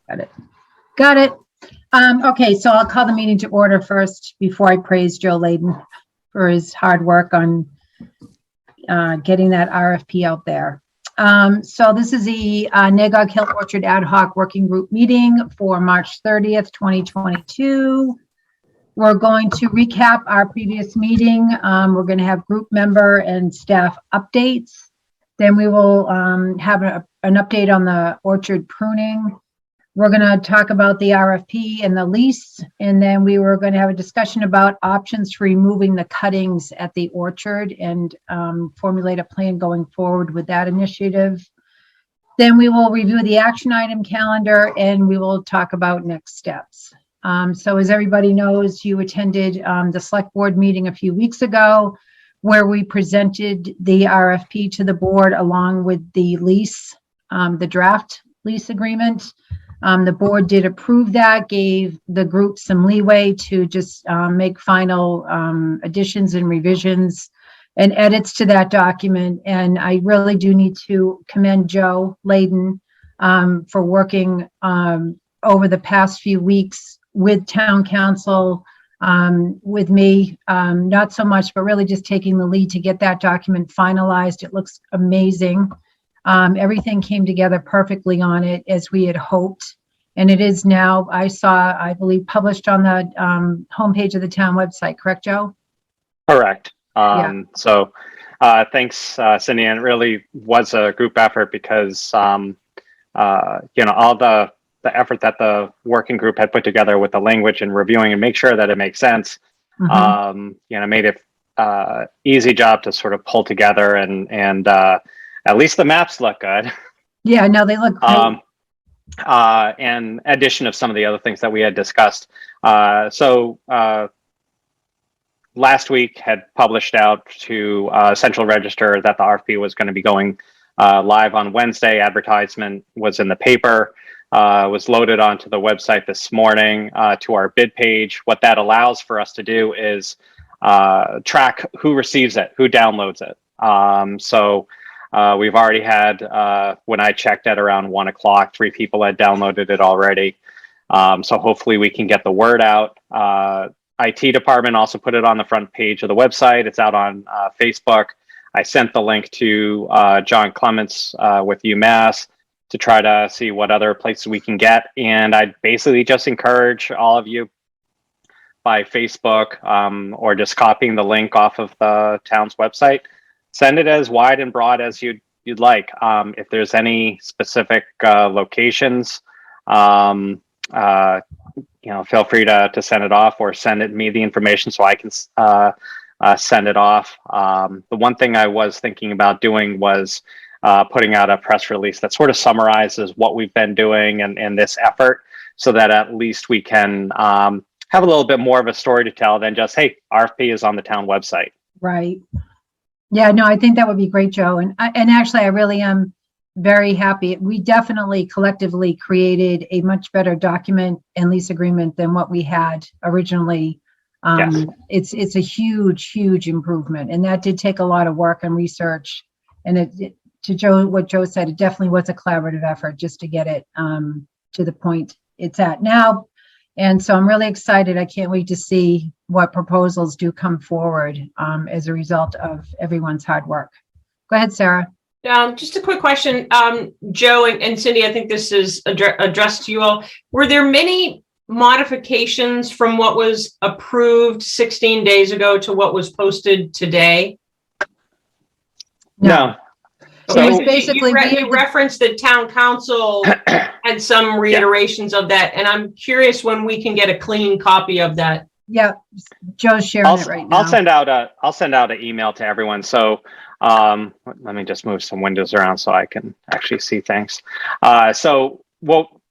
Got it. Got it. Okay, so I'll call the meeting to order first before I praise Joe Layden for his hard work on getting that RFP out there. So this is the Nagog Hill Orchard Ad Hoc Working Group meeting for March 30th, 2022. We're going to recap our previous meeting. We're going to have group member and staff updates. Then we will have an update on the orchard pruning. We're going to talk about the RFP and the lease, and then we were going to have a discussion about options for removing the cuttings at the orchard and formulate a plan going forward with that initiative. Then we will review the action item calendar and we will talk about next steps. So as everybody knows, you attended the select board meeting a few weeks ago where we presented the RFP to the board along with the lease, the draft lease agreement. The board did approve that, gave the group some leeway to just make final additions and revisions and edits to that document. And I really do need to commend Joe Layden for working over the past few weeks with town council, with me, not so much, but really just taking the lead to get that document finalized. It looks amazing. Everything came together perfectly on it as we had hoped. And it is now, I believe, published on the homepage of the town website. Correct, Joe? Correct. Yeah. So thanks, Cindy. And it really was a group effort because, all the effort that the working group had put together with the language and reviewing and make sure that it makes sense, made it easy job to sort of pull together and at least the maps look good. Yeah, no, they look great. And addition of some of the other things that we had discussed. Last week had published out to Central Register that the RFP was going to be going live on Wednesday. Advertisement was in the paper, was loaded onto the website this morning to our bid page. What that allows for us to do is track who receives it, who downloads it. We've already had, when I checked at around 1 o'clock, 3 people had downloaded it already. So hopefully we can get the word out. IT department also put it on the front page of the website. It's out on Facebook. I sent the link to John Clements with UMass to try to see what other places we can get. And I basically just encourage all of you by Facebook or just copying the link off of the town's website. Send it as wide and broad as you'd like. If there's any specific locations, feel free to send it off or send me the information so I can send it off. The one thing I was thinking about doing was putting out a press release that sort of summarizes what we've been doing and this effort so that at least we can have a little bit more of a story to tell than just, hey, RFP is on the town website. Right. Yeah, no, I think that would be great, Joe. And actually, I really am very happy. We definitely collectively created a much better document and lease agreement than what we had originally. Yes. It's a huge improvement. And that did take a lot of work and research. And to Joe, what Joe said, it definitely was a collaborative effort just to get it to the point it's at now. And so I'm really excited. I can't wait to see what proposals do come forward as a result of everyone's hard work. Go ahead, Sarah. Just a quick question. Joe and Cindy, I think this is addressed to you all. Were there many modifications from what was approved 16 days ago to what was posted today? No. So it was basically you referenced that town council had some reiterations of that, and I'm curious when we can get a clean copy of that. Yeah, Joe's sharing it right now. I'll send out an email to everyone. So let me just move some windows around so I can actually see things.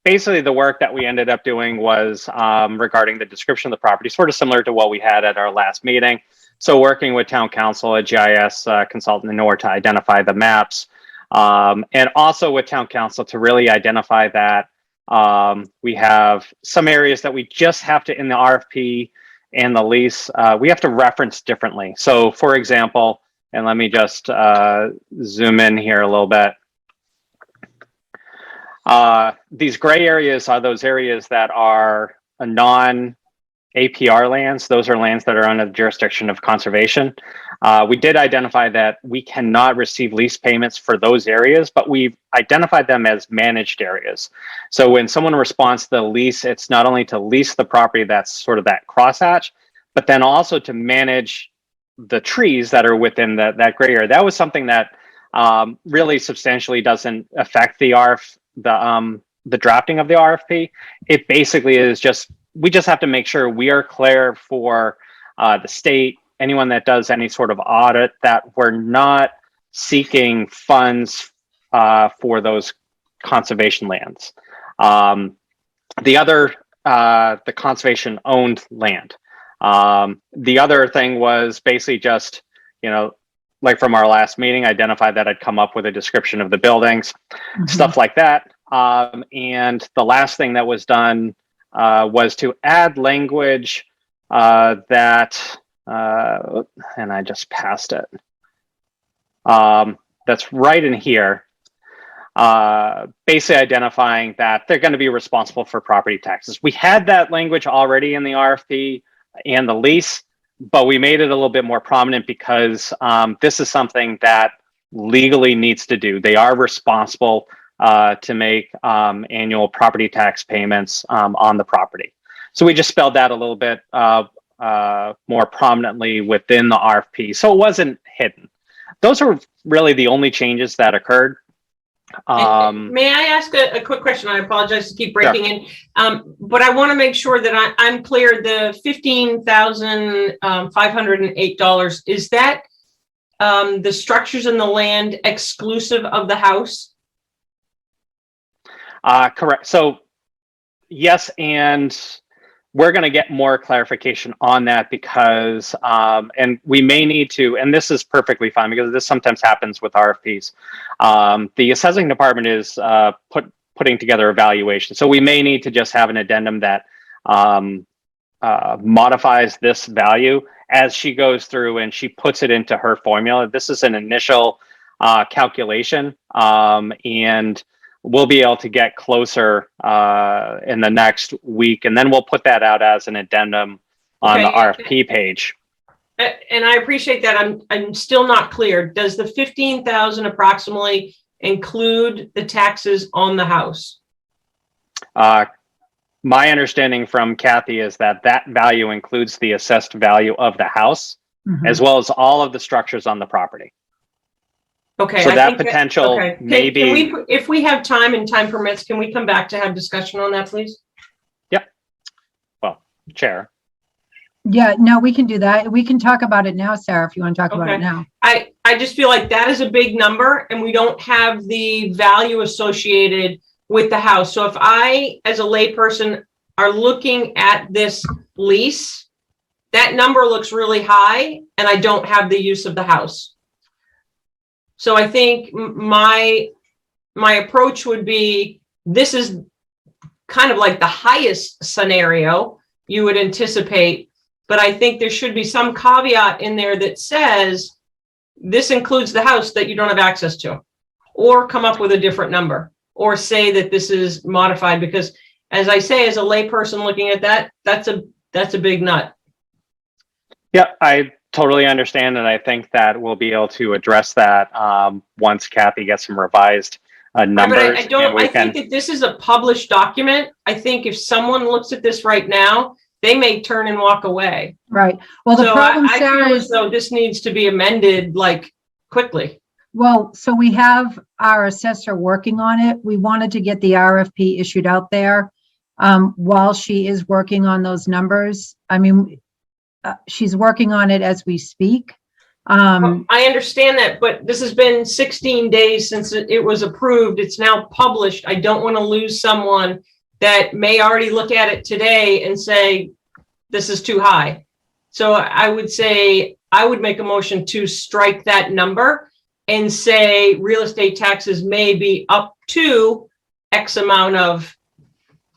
Basically the work that we ended up doing was regarding the description of the property, sort of similar to what we had at our last meeting. So working with town council, a GIS consultant in order to identify the maps, and also with town council to really identify that we have some areas that we just have to, in the RFP and the lease, we have to reference differently. So for example, and let me just zoom in here a little bit. These gray areas are those areas that are a non-APR lands. Those are lands that are under the jurisdiction of conservation. We did identify that we cannot receive lease payments for those areas, but we've identified them as managed areas. So when someone responds to the lease, it's not only to lease the property that's sort of that crosshatch, but then also to manage the trees that are within that gray area. That was something that really substantially doesn't affect the the drafting of the RFP. It basically is just, we just have to make sure we are clear for the state, anyone that does any sort of audit, that we're not seeking funds for those conservation lands. The other, the conservation owned land. The other thing was basically just, you know, like from our last meeting, identified that I'd come up with a description of the buildings, stuff like that. And the last thing that was done was to add language that, and I just passed it. That's right in here. Basically identifying that they're going to be responsible for property taxes. We had that language already in the RFP and the lease, but we made it a little bit more prominent because this is something that legally needs to do. They are responsible to make annual property tax payments on the property. So we just spelled that a little bit more prominently within the RFP. So it wasn't hidden. Those are really the only changes that occurred. May I ask a quick question? I apologize to keep breaking in, but I want to make sure that I'm clear. The $15,508, is that the structures in the land exclusive of the house? Correct. So yes, and we're going to get more clarification on that because, and we may need to, and this is perfectly fine because this sometimes happens with RFPs. The assessing department is putting together evaluation. So we may need to just have an addendum that modifies this value as she goes through and she puts it into her formula. This is an initial calculation, and we'll be able to get closer in the next week, and then we'll put that out as an addendum on the RFP page. And I appreciate that. I'm still not clear. Does the 15,000 approximately include the taxes on the house? My understanding from Kathy is that that value includes the assessed value of the house, as well as all of the structures on the property. Okay. So that potential maybe. If we have time and time permits, can we come back to have discussion on that, please? Yep. Well, Chair. Yeah, no, we can do that. We can talk about it now, Sarah, if you want to talk about it now. I just feel like that is a big number and we don't have the value associated with the house. So if I, as a layperson, are looking at this lease, that number looks really high and I don't have the use of the house. So I think my approach would be, this is kind of like the highest scenario you would anticipate, but I think there should be some caveat in there that says this includes the house that you don't have access to, or come up with a different number, or say that this is modified, because as I say, as a layperson looking at that, that's a big nut. Yeah, I totally understand, and I think that we'll be able to address that once Kathy gets some revised numbers. But I think that this is a published document. I think if someone looks at this right now, they may turn and walk away. Right. Well, the problem, Sarah, I feel as though this needs to be amended like quickly. Well, so we have our assessor working on it. We wanted to get the RFP issued out there while she is working on those numbers. I mean, she's working on it as we speak. I understand that, but this has been 16 days since it was approved. It's now published. I don't want to lose someone that may already look at it today and say, this is too high. So I would say, I would make a motion to strike that number and say real estate taxes may be up to X amount of,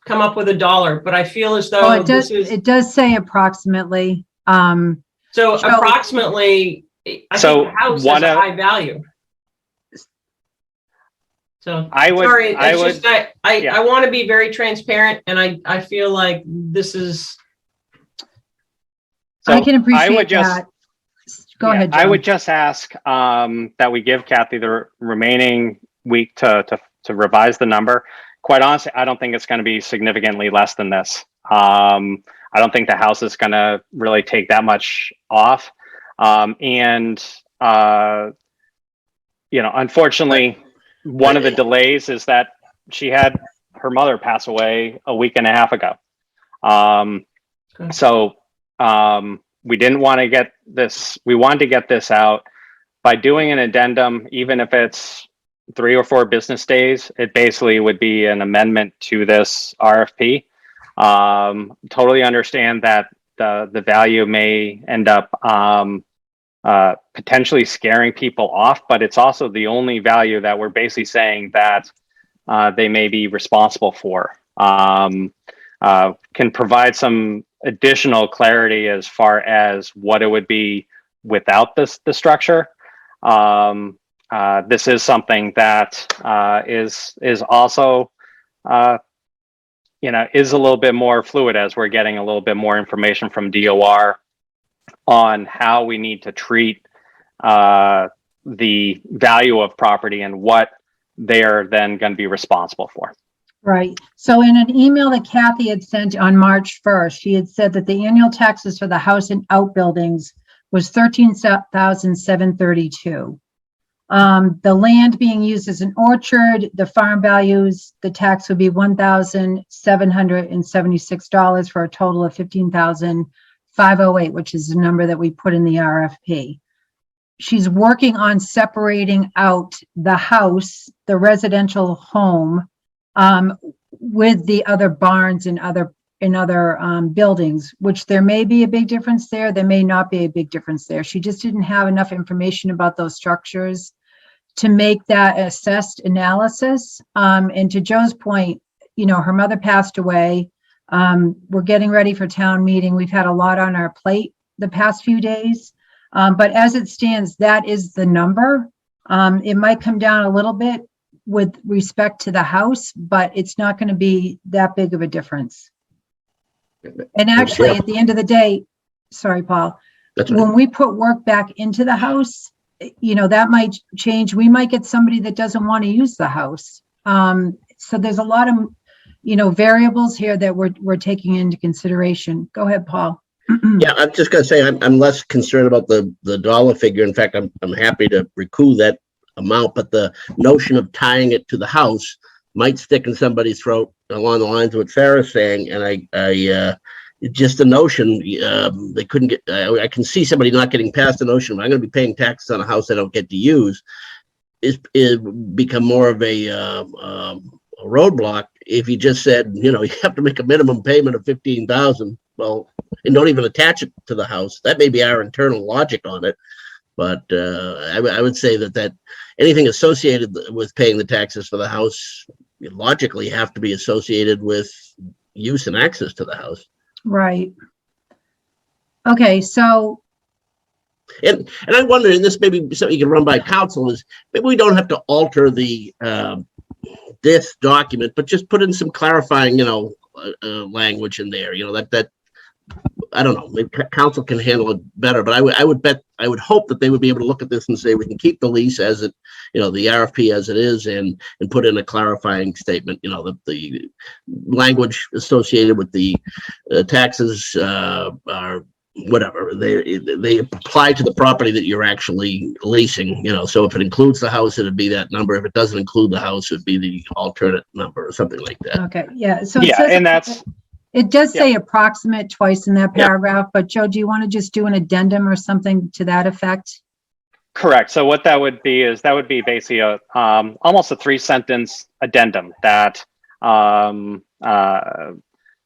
come up with a dollar. But I feel as though it does say approximately. So approximately, I think the house has a high value. So I would- sorry, I it's would- just I want to be very transparent, and I feel like this is. So I can appreciate would just, that. Go ahead, I Joe. would just ask that we give Kathy the remaining week to revise the number. Quite honestly, I don't think it's going to be significantly less than this. I don't think the house is going to really take that much off. Unfortunately, one of the delays is that she had her mother pass away a week and a half ago. So we didn't want to get this, we wanted to get this out by doing an addendum, even if it's 3 or 4 business days, it basically would be an amendment to this RFP. Totally understand that the value may end up potentially scaring people off, but it's also the only value that we're basically saying that they may be responsible for. Can provide some additional clarity as far as what it would be without the structure. This is something that is also is a little bit more fluid as we're getting a little bit more information from DOR on how we need to treat the value of property and what they are then going to be responsible for. Right. So in an email that Kathy had sent on March 1st, she had said that the annual taxes for the house and outbuildings was $13,732. The land being used as an orchard, the farm values, the tax would be $1,776 for a total of $15,508, which is the number that we put in the RFP. She's working on separating out the house, the residential home, with the other barns and other buildings, which there may be a big difference there. There may not be a big difference there. She just didn't have enough information about those structures to make that assessed analysis. And to Joe's point, her mother passed away. We're getting ready for town meeting. We've had a lot on our plate the past few days. But as it stands, that is the number. It might come down a little bit with respect to the house, but it's not going to be that big of a difference. And actually, at the end of the day, sorry, Paul, when we put work back into the house, that might change. We might get somebody that doesn't want to use the house. So there's a lot of, variables here that we're taking into consideration. Go ahead, Paul. Yeah, I'm just going to say I'm less concerned about the dollar figure. In fact, I'm happy to recoup that amount, but the notion of tying it to the house might stick in somebody's throat along the lines of what Sarah's saying. And I just the notion they couldn't get. I can see somebody not getting past the notion of I'm going to be paying taxes on a house I don't get to use. Is become more of a roadblock if you just said you have to make a minimum payment of $15,000. Well, and don't even attach it to the house. That may be our internal logic on it. But I would say that anything associated with paying the taxes for the house logically have to be associated with use and access to the house. Right. Okay, so. And I wonder, and this may be something you can run by council, is maybe we don't have to alter the this document, but just put in some clarifying, language in there. That I don't know. Maybe council can handle it better, but I would hope that they would be able to look at this and say we can keep the lease as it, the RFP as it is, and put in a clarifying statement. The language associated with the taxes are whatever they apply to the property that you're actually leasing. So if it includes the house, it'd be that number. If it doesn't include the house, it'd be the alternate number or something like that. Okay. Yeah. So yeah, and that's. It does say approximate twice in that paragraph, but Joe, do you want to just do an addendum or something to that effect? Correct. So what that would be is basically a almost a 3-sentence addendum that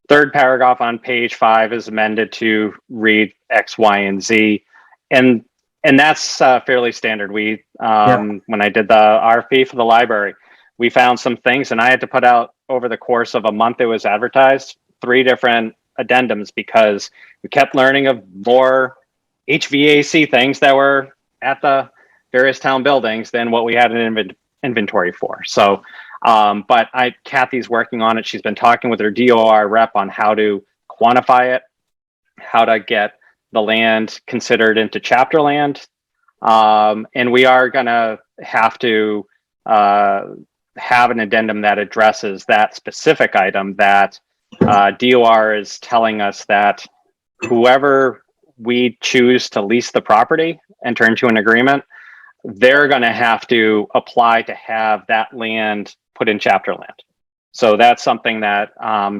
third paragraph on page 5 is amended to read X, Y, and Z, and that's fairly standard. We when I did the RFP for the library, we found some things, and I had to put out over the course of a month it was advertised 3 different addendums because we kept learning of more HVAC things that were at the various town buildings than what we had in inventory for. So, but Kathy's working on it. She's been talking with her DOR rep on how to quantify it, how to get the land considered into chapter land. And we are going to have to have an addendum that addresses that specific item that DOR is telling us that whoever we choose to lease the property, enter into an agreement, they're going to have to apply to have that land put in chapter land. So that's something that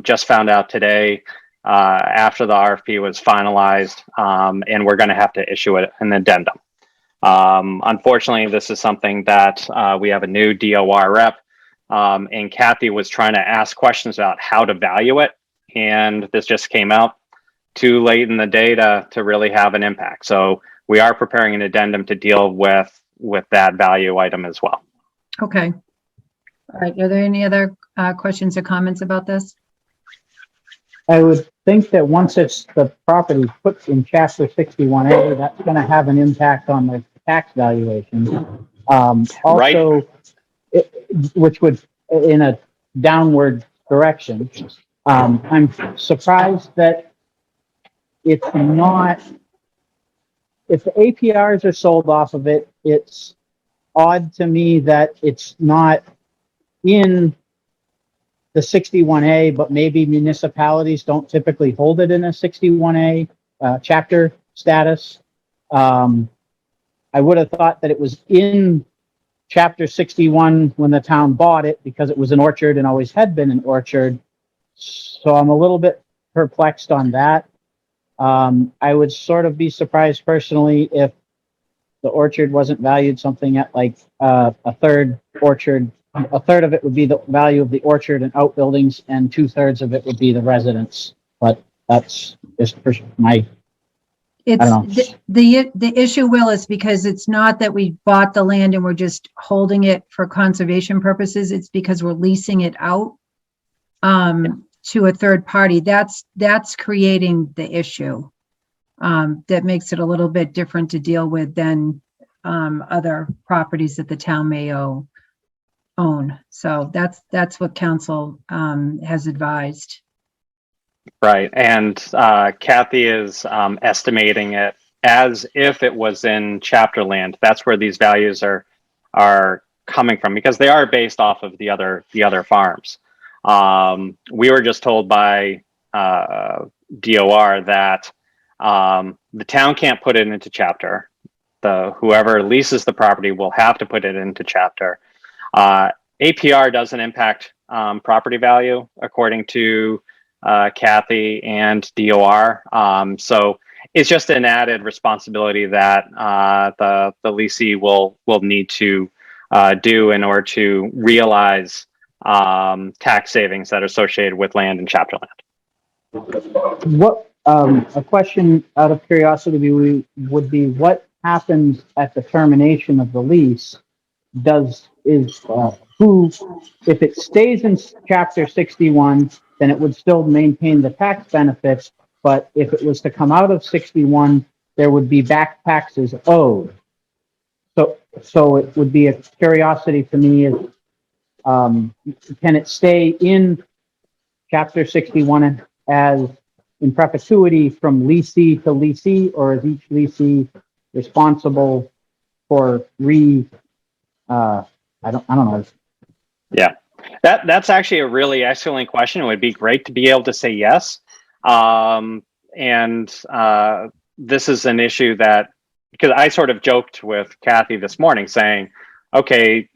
just found out today after the RFP was finalized, and we're going to have to issue an addendum. Unfortunately, this is something that we have a new DOR rep, and Kathy was trying to ask questions about how to value it, and this just came out too late in the day to really have an impact. So we are preparing an addendum to deal with that value item as well. Okay. All right. Are there any other questions or comments about this? I would think that once it's the property put in chapter 61A, that's going to have an impact on the tax valuation. Also, which would in a downward direction. I'm surprised that it's not, if the APRs are sold off of it, it's odd to me that it's not in the 61A, but maybe municipalities don't typically hold it in a 61A chapter status. I would have thought that it was in chapter 61 when the town bought it because it was an orchard and always had been an orchard. So I'm a little bit perplexed on that. I would sort of be surprised personally if the orchard wasn't valued something at like a third orchard. A third of it would be the value of the orchard and outbuildings, and 2/3 of it would be the residents. But that's just my. It's the issue, Will, is because it's not that we bought the land and we're just holding it for conservation purposes. It's because we're leasing it out to a third party. That's creating the issue. That makes it a little bit different to deal with than other properties that the town may own. So that's what council has advised. Right. And Kathy is estimating it as if it was in chapter land. That's where these values are coming from, because they are based off of the other farms. We were just told by DOR that the town can't put it into chapter. Whoever leases the property will have to put it into chapter. APR doesn't impact property value, according to Kathy and DOR. So it's just an added responsibility that the leasee will need to do in order to realize tax savings that are associated with land in chapter land. What a question out of curiosity would be what happens at the termination of the lease? If it stays in chapter 61, then it would still maintain the tax benefits. But if it was to come out of 61, there would be back taxes owed. So it would be a curiosity to me is, can it stay in chapter 61 as in perpetuity from leasee to leasee, or is each leasee responsible for I don't know. Yeah, that's actually a really excellent question. It would be great to be able to say yes. This is an issue that, because I sort of joked with Kathy this morning saying, okay,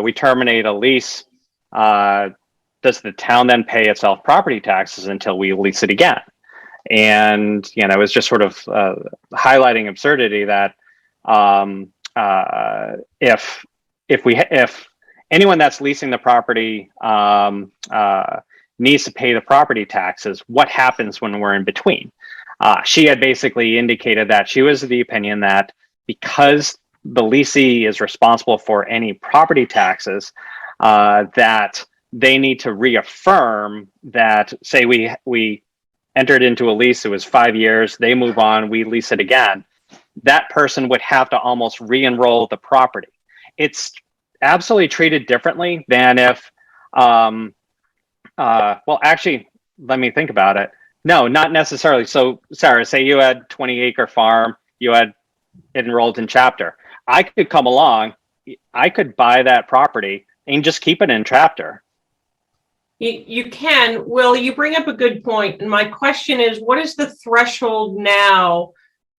we terminate a lease. Does the town then pay itself property taxes until we lease it again? And, it was just sort of highlighting absurdity that if anyone that's leasing the property needs to pay the property taxes, what happens when we're in between? She had basically indicated that she was of the opinion that because the leasee is responsible for any property taxes, that they need to reaffirm that, say we entered into a lease, it was 5 years, they move on, we lease it again, that person would have to almost re-enroll the property. It's absolutely treated differently than if, well, actually, let me think about it. No, not necessarily. So, Sarah, say you had 20-acre farm, you had it enrolled in chapter. I could come along, I could buy that property and just keep it in chapter. You can. Will, you bring up a good point. And my question is, what is the threshold now?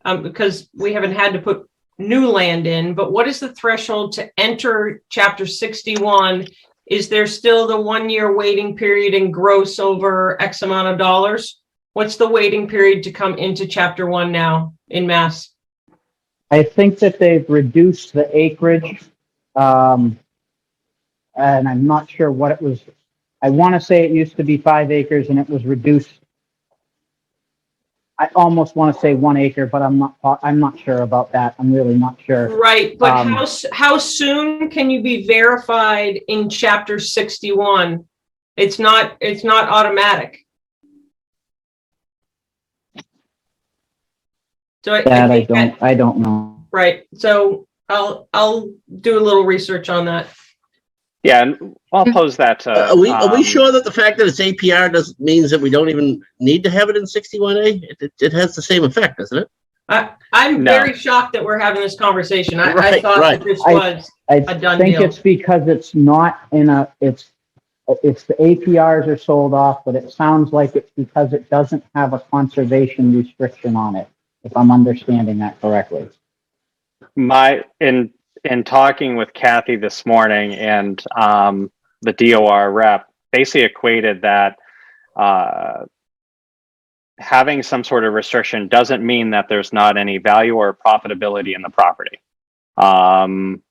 Because we haven't had to put new land in, but what is the threshold to enter Chapter 61? Is there still the 1-year waiting period and gross over X amount of dollars? What's the waiting period to come into Chapter 1 now in Mass? I think that they've reduced the acreage, and I'm not sure what it was. I want to say it used to be 5 acres and it was reduced. I almost want to say 1 acre, but I'm not sure about that. I'm really not sure. Right, but how soon can you be verified in Chapter 61? It's not automatic. So I don't know. Right. So I'll do a little research on that. Yeah, and I'll pose that to. Are we sure that the fact that it's APR means that we don't even need to have it in 61A? It has the same effect, doesn't it? I'm No. very shocked that we're having this conversation. I Right, thought right. that this was I a done think deal. it's because it's not in a, it's the APRs are sold off, but it sounds like it's because it doesn't have a conservation restriction on it, if I'm understanding that correctly. In talking with Kathy this morning and the DOR rep, basically equated that having some sort of restriction doesn't mean that there's not any value or profitability in the property. And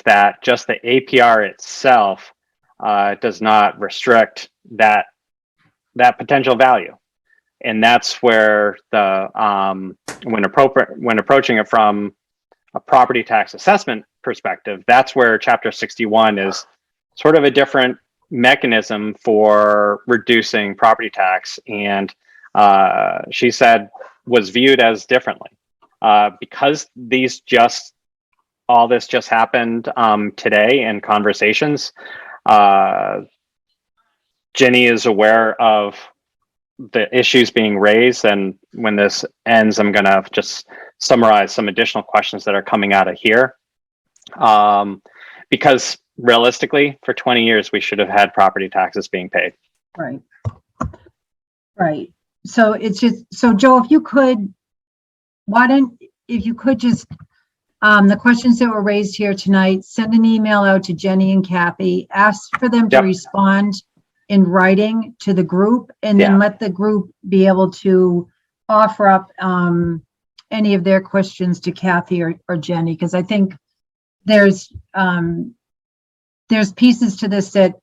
that just the APR itself does not restrict that potential value. And that's where the when approaching it from a property tax assessment perspective, that's where Chapter 61 is sort of a different mechanism for reducing property tax. And she said was viewed as differently because all this just happened today in conversations. Jenny is aware of the issues being raised, and when this ends, I'm going to just summarize some additional questions that are coming out of here. Because realistically, for 20 years, we should have had property taxes being paid. Right. Right. So it's just, so Joe, if you could just, the questions that were raised here tonight, send an email out to Jenny and Kathy, ask for them to respond in writing to the group, and then let the group be able to offer up any of their questions to Kathy or Jenny, because I think there's pieces to this that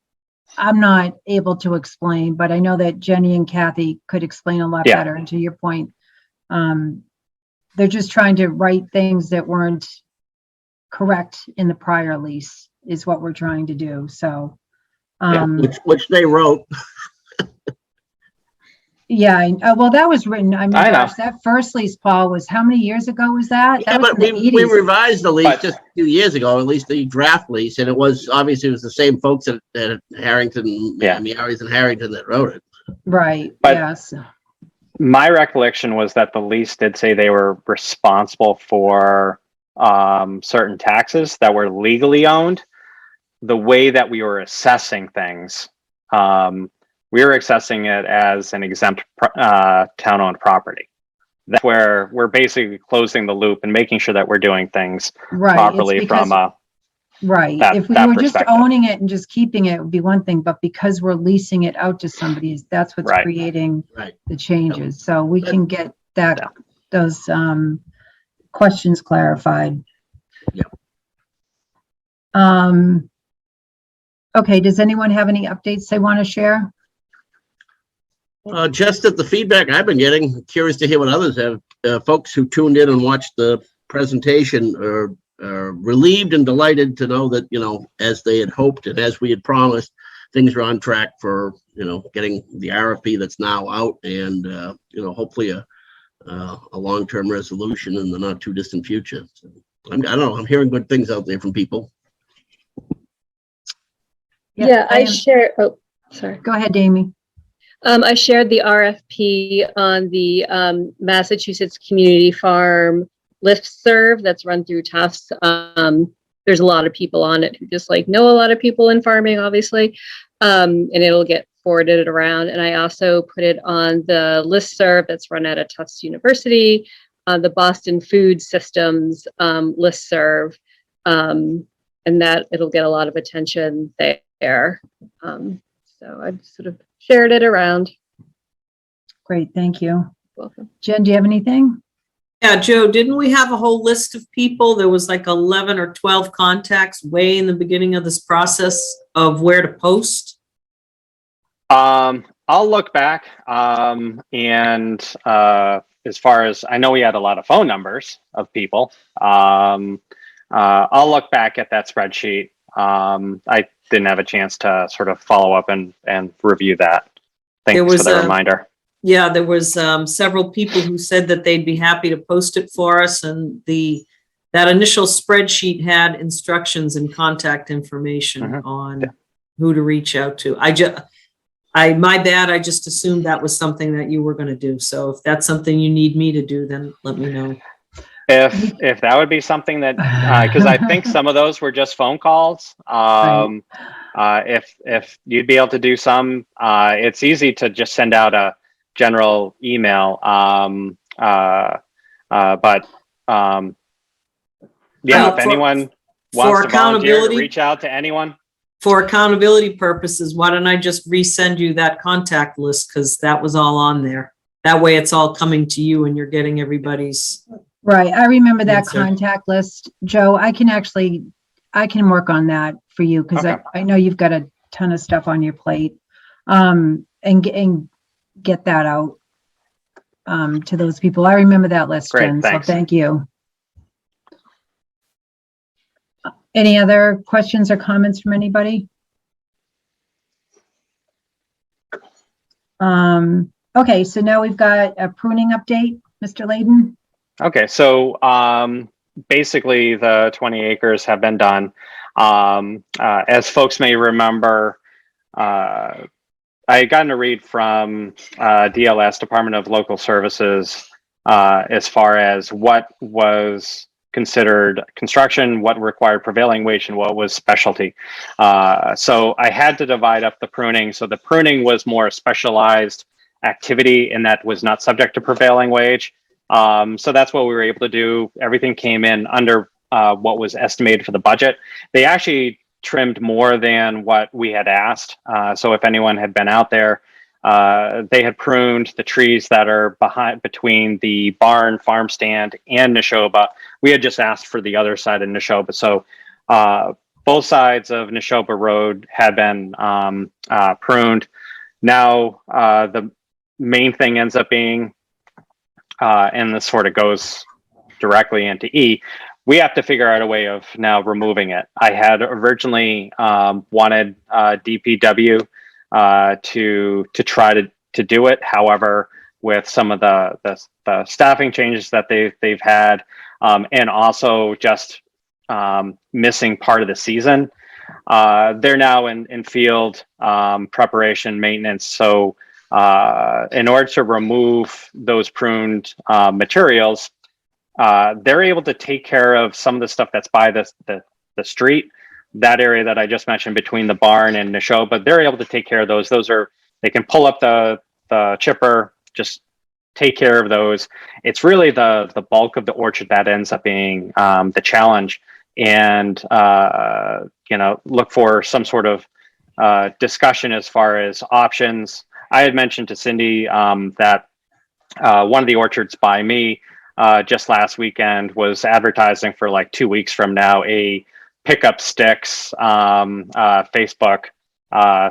I'm not able to explain, but I know that Jenny and Kathy could explain a lot better. And to your point, they're just trying to write things that weren't correct in the prior lease is what we're trying to do. So, which they wrote. Well, that was written. I mean, I know. gosh, that first lease, Paul, was how many years ago was that? Yeah, That was but in the we 80s. revised the lease just a few years ago, at least the draft lease, and it was obviously it was the same folks at Harrington, Meary's and Harrington that wrote it. Right. But yes. My recollection was that the lease did say they were responsible for certain taxes that were legally owned. The way that we were assessing things, we were assessing it as an exempt town-owned property. That's where we're basically closing the loop and making sure that we're doing things properly from a if we were just owning it and just keeping it, it would be one thing, but because we're leasing it out to somebody, that's what's creating the changes. So we can get those questions clarified. Okay, does anyone have any updates they want to share? Just at the feedback I've been getting, curious to hear what others have. Folks who tuned in and watched the presentation are relieved and delighted to know that, as they had hoped and as we had promised, things are on track for, getting the RFP that's now out and, hopefully a long-term resolution in the not too distant future. So, I don't know, I'm hearing good things out there from people. Yeah, I am- share. Oh, sorry. Go ahead, Amy. I shared the RFP on the Massachusetts Community Farm listserv that's run through Tufts. There's a lot of people on it who just like know a lot of people in farming, obviously, and it'll get forwarded around. And I also put it on the listserv that's run out of Tufts University, the Boston Food Systems listserv, and that it'll get a lot of attention there. So I've sort of shared it around. Great, thank you. Welcome. Jen, do you have anything? Yeah, Joe, didn't we have a whole list of people? There was like 11 or 12 contacts way in the beginning of this process of where to post. I'll look back. And as far as I know, we had a lot of phone numbers of people. I'll look back at that spreadsheet. I didn't have a chance to sort of follow up and review that. Thanks for the reminder. Yeah, there was several people who said that they'd be happy to post it for us, and that initial spreadsheet had instructions and contact information on who to reach out to. My bad, I just assumed that was something that you were going to do. So if that's something you need me to do, then let me know. If that would be something that, because I think some of those were just phone calls. If you'd be able to do some, it's easy to just send out a general email. Yeah, if anyone wants to volunteer to reach out to anyone. For accountability purposes, why don't I just resend you that contact list? Because that was all on there. That way it's all coming to you and you're getting everybody's. Right, I remember that Answer. contact list. Joe, I can work on that for you because Okay. I know you've got a ton of stuff on your plate. And get that out to those people. I remember that list, Great, Jen, thanks. so thank you. Any other questions or comments from anybody? Okay, so now we've got a pruning update, Mr. Layden. Okay, so basically the 20 acres have been done. As folks may remember, I had gotten a read from DLS, Department of Local Services, as far as what was considered construction, what required prevailing wage, and what was specialty. So I had to divide up the pruning. So the pruning was more specialized activity and that was not subject to prevailing wage. So that's what we were able to do. Everything came in under what was estimated for the budget. They actually trimmed more than what we had asked. So if anyone had been out there, they had pruned the trees that are between the barn, farm stand, and Neshoba. We had just asked for the other side of Neshoba. So both sides of Neshoba Road had been pruned. Now the main thing ends up being, and this sort of goes directly into E, we have to figure out a way of now removing it. I had originally wanted DPW to try to do it. However, with some of the staffing changes that they've had, and also just missing part of the season, they're now in field preparation maintenance. So in order to remove those pruned materials, they're able to take care of some of the stuff that's by the street, that area that I just mentioned between the barn and Neshoba. They're able to take care of those. They can pull up the chipper, just take care of those. It's really the bulk of the orchard that ends up being the challenge, and look for some sort of discussion as far as options. I had mentioned to Cindy that one of the orchards by me just last weekend was advertising for like 2 weeks from now a pickup sticks Facebook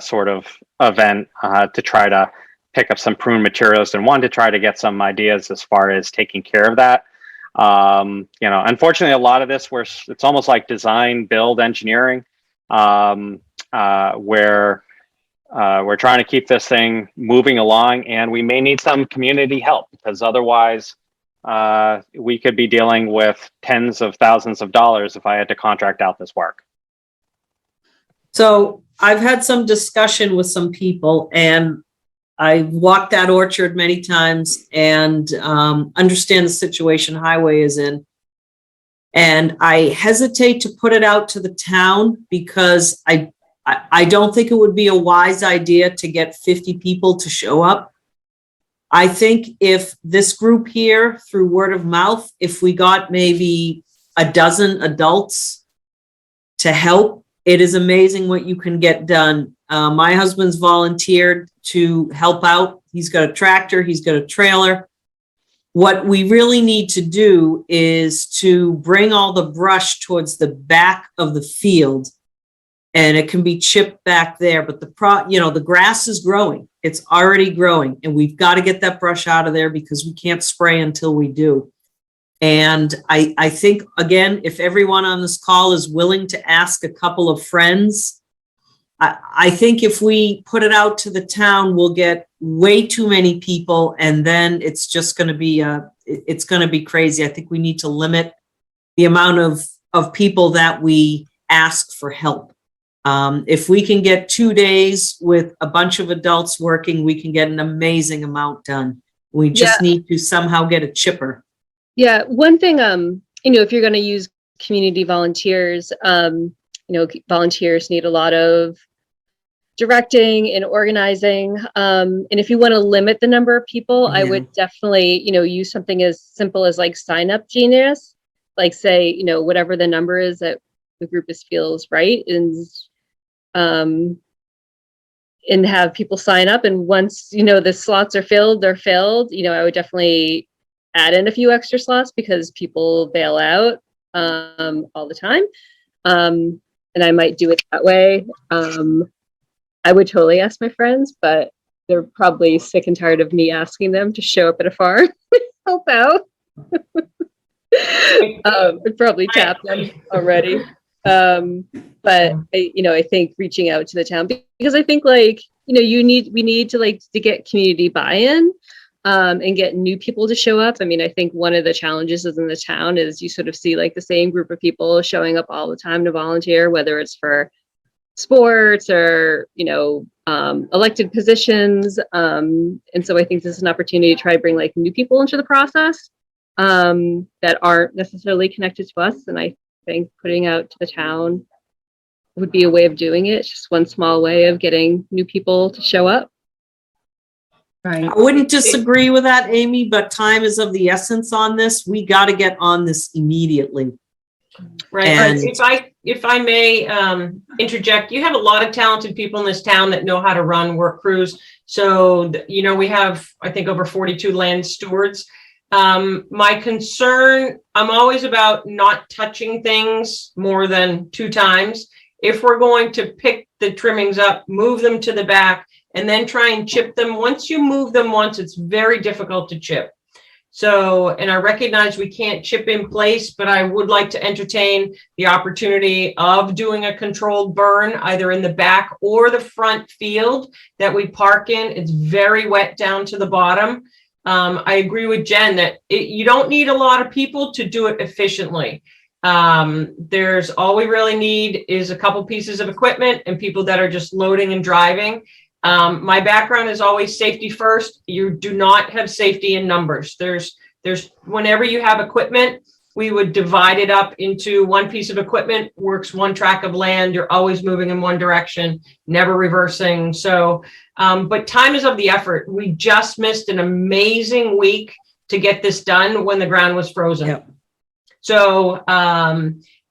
sort of event to try to pick up some prune materials, and wanted to try to get some ideas as far as taking care of that. Unfortunately, a lot of this it's almost like design, build, engineering, where we're trying to keep this thing moving along, and we may need some community help, because otherwise we could be dealing with tens of thousands of dollars if I had to contract out this work. So I've had some discussion with some people, and I walked that orchard many times and understand the situation Highway is in. And I hesitate to put it out to the town because I don't think it would be a wise idea to get 50 people to show up. I think if this group here, through word of mouth, if we got maybe a dozen adults to help, it is amazing what you can get done. My husband's volunteered to help out. He's got a tractor, he's got a trailer. What we really need to do is to bring all the brush towards the back of the field, and it can be chipped back there. But the grass is growing. It's already growing, and we've got to get that brush out of there because we can't spray until we do. And I think, again, if everyone on this call is willing to ask a couple of friends, I think if we put it out to the town, we'll get way too many people, and then it's just going to be it's going to be crazy. I think we need to limit the amount of people that we ask for help. If we can get 2 days with a bunch of adults working, we can get an amazing amount done. We just need to somehow get a chipper. Yeah, one thing, if you're going to use community volunteers, volunteers need a lot of directing and organizing. And if you want to limit the number of people, I would definitely, use something as simple as like sign up genius, like say, whatever the number is that the group feels right, and have people sign up. And once, the slots are filled, they're filled. I would definitely add in a few extra slots because people bail out all the time. And I might do it that way. I would totally ask my friends, but they're probably sick and tired of me asking them to show up at a farm, help out. I'd probably tap them already. But I think reaching out to the town, because I think we need to get community buy-in, and get new people to show up. I mean, I think one of the challenges in the town is you sort of see the same group of people showing up all the time to volunteer, whether it's for sports or, elected positions. And so I think this is an opportunity to try to bring new people into the process, that aren't necessarily connected to us. And I think putting out to the town would be a way of doing it. It's just one small way of getting new people to show up. Right. I wouldn't disagree with that, Amy, but time is of the essence on this. We got to get on this immediately. Right. And if I may interject, you have a lot of talented people in this town that know how to run work crews. So, we have, I think, over 42 land stewards. My concern, I'm always about not touching things more than 2 times. If we're going to pick the trimmings up, move them to the back, and then try and chip them. Once you move them once, it's very difficult to chip. So, and I recognize we can't chip in place, but I would like to entertain the opportunity of doing a controlled burn, either in the back or the front field that we park in. It's very wet down to the bottom. I agree with Jen that you don't need a lot of people to do it efficiently. There's all we really need is a couple pieces of equipment and people that are just loading and driving. My background is always safety first. You do not have safety in numbers. There's whenever you have equipment, we would divide it up into one piece of equipment, works one tract of land. You're always moving in one direction, never reversing. So, but time is of the effort. We just missed an amazing week to get this done when the ground was frozen. Yep. So,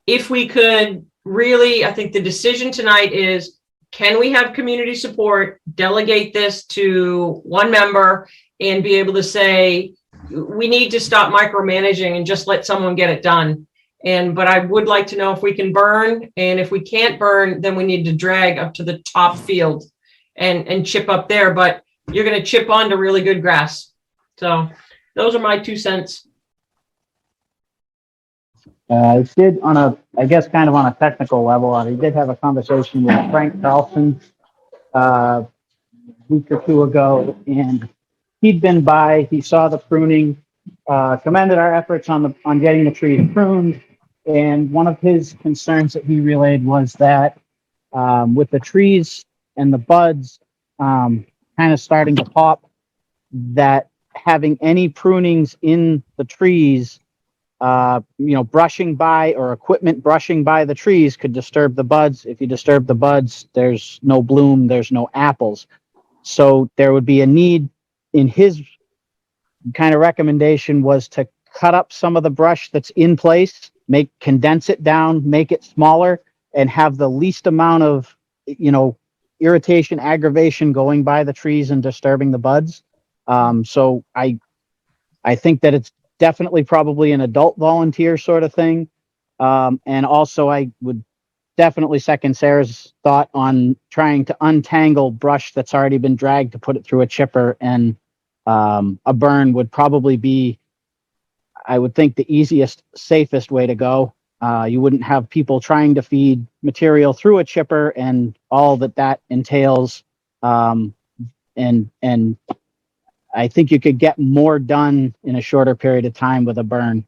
if we could really, I think the decision tonight is, can we have community support, delegate this to one member and be able to say, we need to stop micromanaging and just let someone get it done. But I would like to know if we can burn, and if we can't burn, then we need to drag up to the top field and chip up there, but you're going to chip onto really good grass. So those are my 2 cents. I did on I guess kind of on a technical level, I did have a conversation with Frank Carlson a week or 2 ago, and he'd been by, he saw the pruning, commended our efforts on getting the tree pruned. And one of his concerns that he relayed was that with the trees and the buds kind of starting to pop, that having any prunings in the trees, brushing by, or equipment brushing by the trees, could disturb the buds. If you disturb the buds, there's no bloom, there's no apples. So there would be a need, in his kind of recommendation was to cut up some of the brush that's in place, condense it down, make it smaller, and have the least amount of, irritation, aggravation going by the trees and disturbing the buds. So I think that it's definitely probably an adult volunteer sort of thing. And also I would definitely second Sarah's thought on trying to untangle brush that's already been dragged to put it through a chipper, and a burn would probably be, I would think, the easiest, safest way to go. You wouldn't have people trying to feed material through a chipper and all that entails. And I think you could get more done in a shorter period of time with a burn.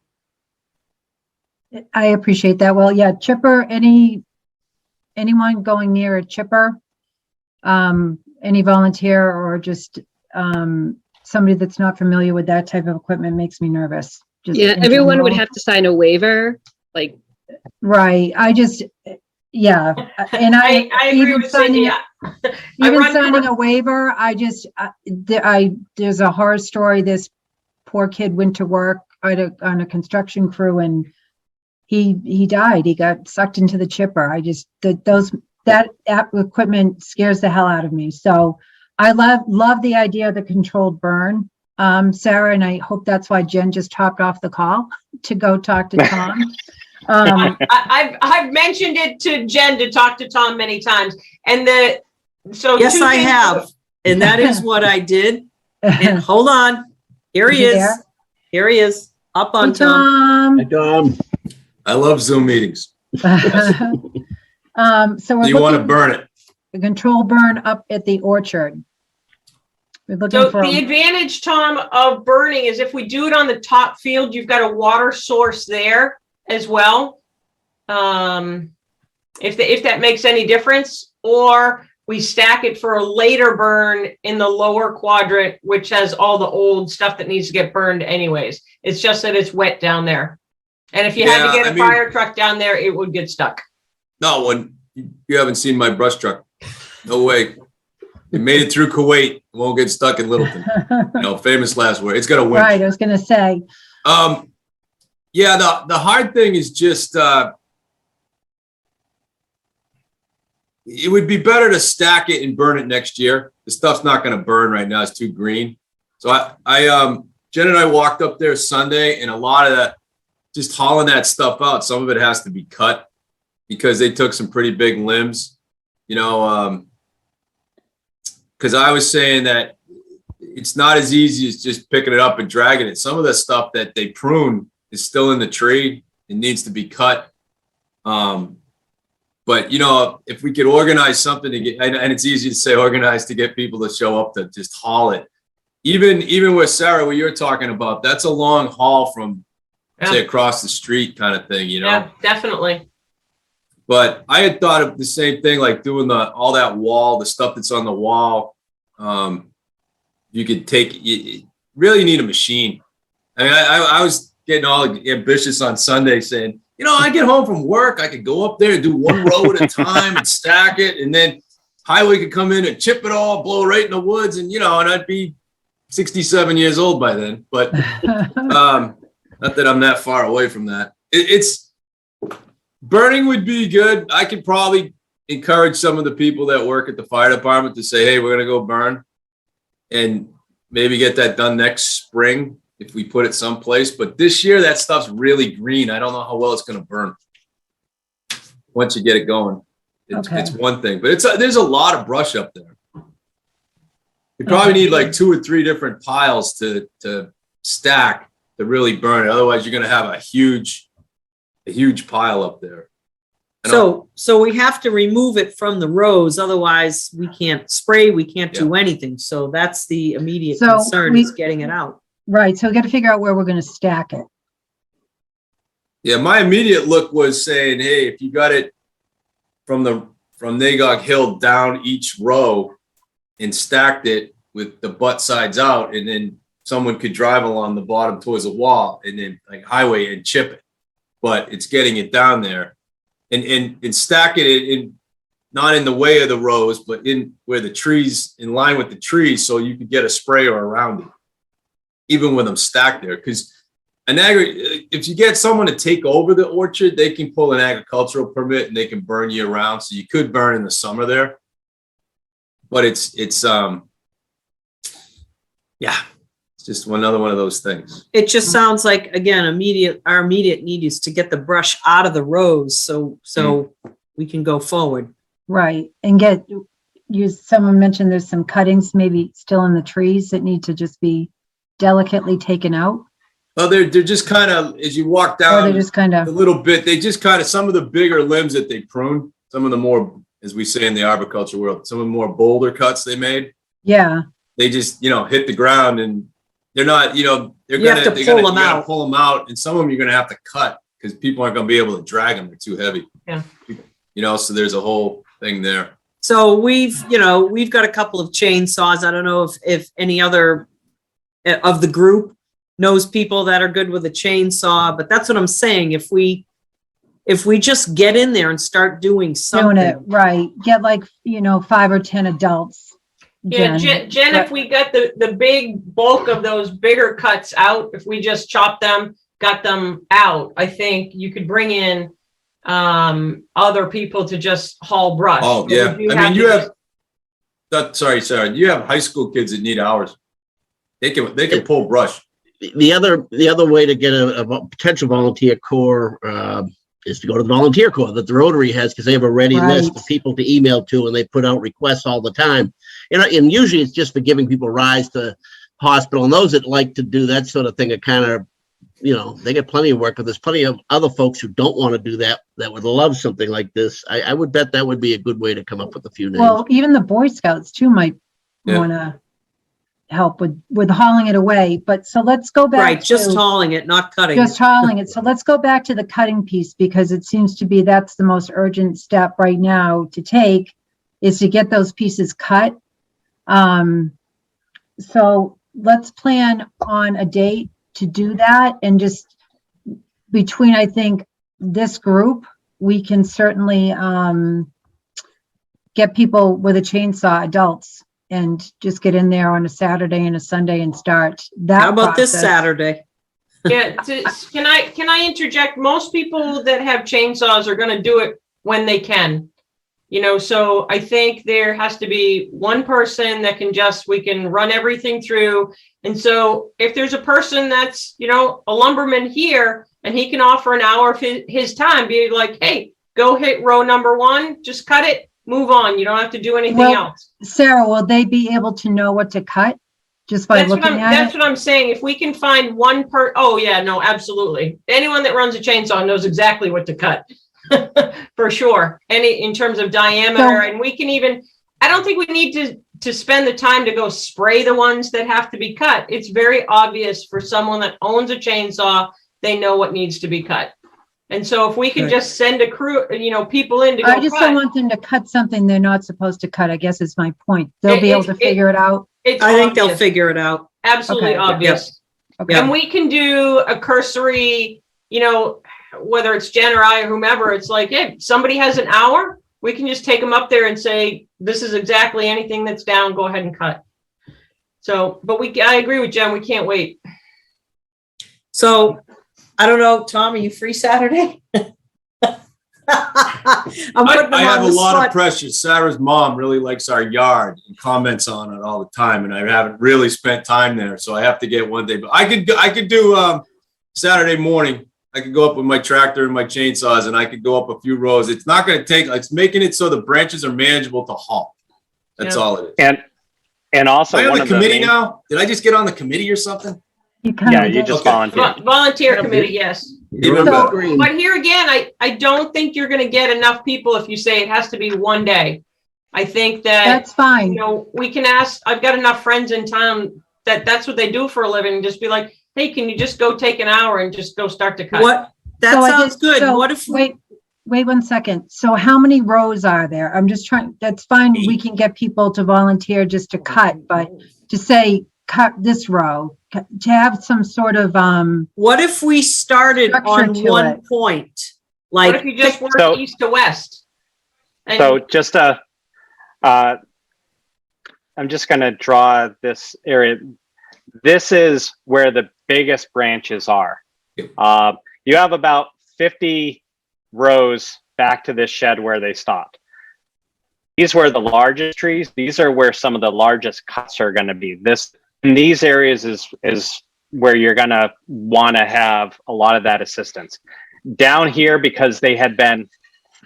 I appreciate that. Well, yeah, chipper, anyone going near a chipper, any volunteer or just somebody that's not familiar with that type of equipment makes me nervous. Just Yeah, in everyone would general. have to sign a waiver, like, Right. Yeah. And I agree even with Cindy. signing a waiver, there's a horror story. This poor kid went to work on a construction crew, and he died. He got sucked into the chipper. That equipment scares the hell out of me. So I love the idea of the controlled burn, Sarah, and I hope that's why Jen just hopped off the call to go talk to Tom. I've mentioned it to Jen to talk to Tom many times, and Yes, I have. And that is what I did. And hold on. Here he is. There? Here he is. Up on Hey, Tom. Hi, Tom. I love Zoom meetings. So we're You want to looking burn it. the control burn up at the orchard. We're looking So for the advantage, Tom, of burning is if we do it on the top field, you've got a water source there as well. If that makes any difference, or we stack it for a later burn in the lower quadrant, which has all the old stuff that needs to get burned anyways. It's just that it's wet down there. And if you had to Yeah, get a fire truck down there, it would get stuck. No, when you haven't seen my brush truck. No way. It made it through Kuwait. It won't get stuck in Littleton. Famous last word. It's got a winch. right. I was going to say, Yeah, the hard thing is just it would be better to stack it and burn it next year. The stuff's not going to burn right now. It's too green. So I Jen and I walked up there Sunday, and a lot of that, just hauling that stuff out, some of it has to be cut because they took some pretty big limbs, because I was saying that it's not as easy as just picking it up and dragging it. Some of the stuff that they prune is still in the tree. It needs to be cut. But if we could organize something to get, and it's easy to say organize to get people to show up to just haul it. Even with Sarah, what you're talking about, that's a long haul from say across the street kind of thing, Yeah, definitely. But I had thought of the same thing, like doing all that wall, the stuff that's on the wall. You could you really need a machine. I mean, I was getting all ambitious on Sunday saying, I get home from work, I could go up there and do one row at a time and stack it. And then highway could come in and chip it all, blow right in the woods. And, and I'd be 67 years old by then. But not that I'm that far away from that. It's burning would be good. I could probably encourage some of the people that work at the fire department to say, hey, we're going to go burn and maybe get that done next spring if we put it someplace. But this year, that stuff's really green. I don't know how well it's going to burn once you get it going. It's one thing, but there's a lot of brush up there. You probably need like 2 or 3 different piles to stack to really burn it. Otherwise, you're going to have a huge pile up there. So we have to remove it from the rows. Otherwise, we can't spray. We can't do anything. So that's the immediate concern is getting it out. right. So we got to figure out where we're going to stack it. Yeah, my immediate look was saying, hey, if you got it from the from Nagog Hill down each row and stacked it with the butt sides out, and then someone could drive along the bottom towards the wall and then like highway and chip it. But it's getting it down there and stacking it in, not in the way of the rows, but in where the trees, in line with the trees, so you could get a sprayer around it, even with them stacked there. Because if you get someone to take over the orchard, they can pull an agricultural permit and they can burn you around. So you could burn in the summer there, but it's just another one of those things. It just sounds like, again, our immediate need is to get the brush out of the rows so we can go forward. Right. And someone mentioned there's some cuttings maybe still in the trees that need to just be delicately taken out. Well, they're just kind of, as you walk Or down they're just kind a of, little bit, they just kind of, some of the bigger limbs that they prune, some of the more, as we say in the arboriculture world, some of the more boulder cuts they made, yeah. they just, hit the ground, and they're not, they're You have to pull them out. pull them out, and some of them you're going to have to cut because people aren't going to be able to drag them. They're too heavy. Yeah. So there's a whole thing there. So we've got a couple of chainsaws. I don't know if any other of the group knows people that are good with a chainsaw, but that's what I'm saying. If we just get in there and start doing something. Doing it, right. Get 5 or 10 adults. Yeah, Jen, if we got the big bulk of those bigger cuts out, if we just chopped them, got them out, I think you could bring in other people to just haul brush. Oh, yeah. I mean, sorry. You have high school kids that need hours. They can pull brush. The other way to get a potential volunteer corps is to go to the volunteer corps that the Rotary has, because they have a ready list of people to email to, and they put out requests all the time. And usually it's just for giving people rides to hospital, and those that like to do that sort of thing are kind of, they get plenty of work, but there's plenty of other folks who don't want to do that would love something like this. I would bet that would be a good way to come up with a few names. Well, even the Boy Scouts too might want to help with hauling it away. But so let's go back. Right, just hauling it, not cutting. Just hauling it. So let's go back to the cutting piece, because it seems to be that's the most urgent step right now to take, is to get those pieces cut. So let's plan on a date to do that, and just between, I think, this group, we can certainly get people with a chainsaw, adults, and just get in there on a Saturday and a Sunday and start that. How about this process. Saturday? Yeah, can I interject? Most people that have chainsaws are going to do it when they can. So I think there has to be one person that we can run everything through. And so if there's a person that's, a lumberman here, and he can offer an hour of his time, be like, hey, go hit row number 1, just cut it, move on. You don't have to do anything else. Sarah, will they be able to know what to cut just by looking at it? That's what I'm saying. If we can find one oh yeah, no, absolutely. Anyone that runs a chainsaw knows exactly what to cut. For sure. In terms of diameter, and we can even, I don't think we need to spend the time to go spray the ones that have to be cut. It's very obvious for someone that owns a chainsaw, they know what needs to be cut. And so if we can just send a crew, people in to go I just don't want them to cut something they're not supposed to cut, I guess is my point. They'll be able to figure it out. I think they'll figure it out. Absolutely obvious. Okay. And we can do a cursory, whether it's Jen or I or whomever, it's like, hey, somebody has an hour, we can just take them up there and say, this is exactly anything that's down, go ahead and cut. So, but I agree with Jen, we can't wait. So, I don't know, Tom, are you free Saturday? I have a lot of pressure. Sarah's mom really likes our yard and comments on it all the time, and I haven't really spent time there, so I have to get one day. But I could do Saturday morning. I could go up with my tractor and my chainsaws, and I could go up a few rows. It's not going to take. It's making it so the branches are manageable to haul. That's all it is. And also, am I on the committee now? Did I just get on the committee or something? You just volunteer. Volunteer committee, yes. So, But here again, I don't think you're going to get enough people if you say it has to be one day. I think that's fine. We can ask. I've got enough friends in town that's what they do for a living. Just be like, hey, can you just go take an hour and just go start to cut? That sounds good. What if wait 1 second. So how many rows are there? I'm just trying, that's fine. We can get people to volunteer just to cut, but to say, cut this row, to have some sort of, What if we started Structure on to one it. point? What if Like, you just work So- east to west? And So just I'm just going to draw this area. This is where the biggest branches are. You have about 50 rows back to this shed where they stopped. These were the largest trees. These are where some of the largest cuts are going to be. This in these areas is where you're going to want to have a lot of that assistance. Down here, because they had been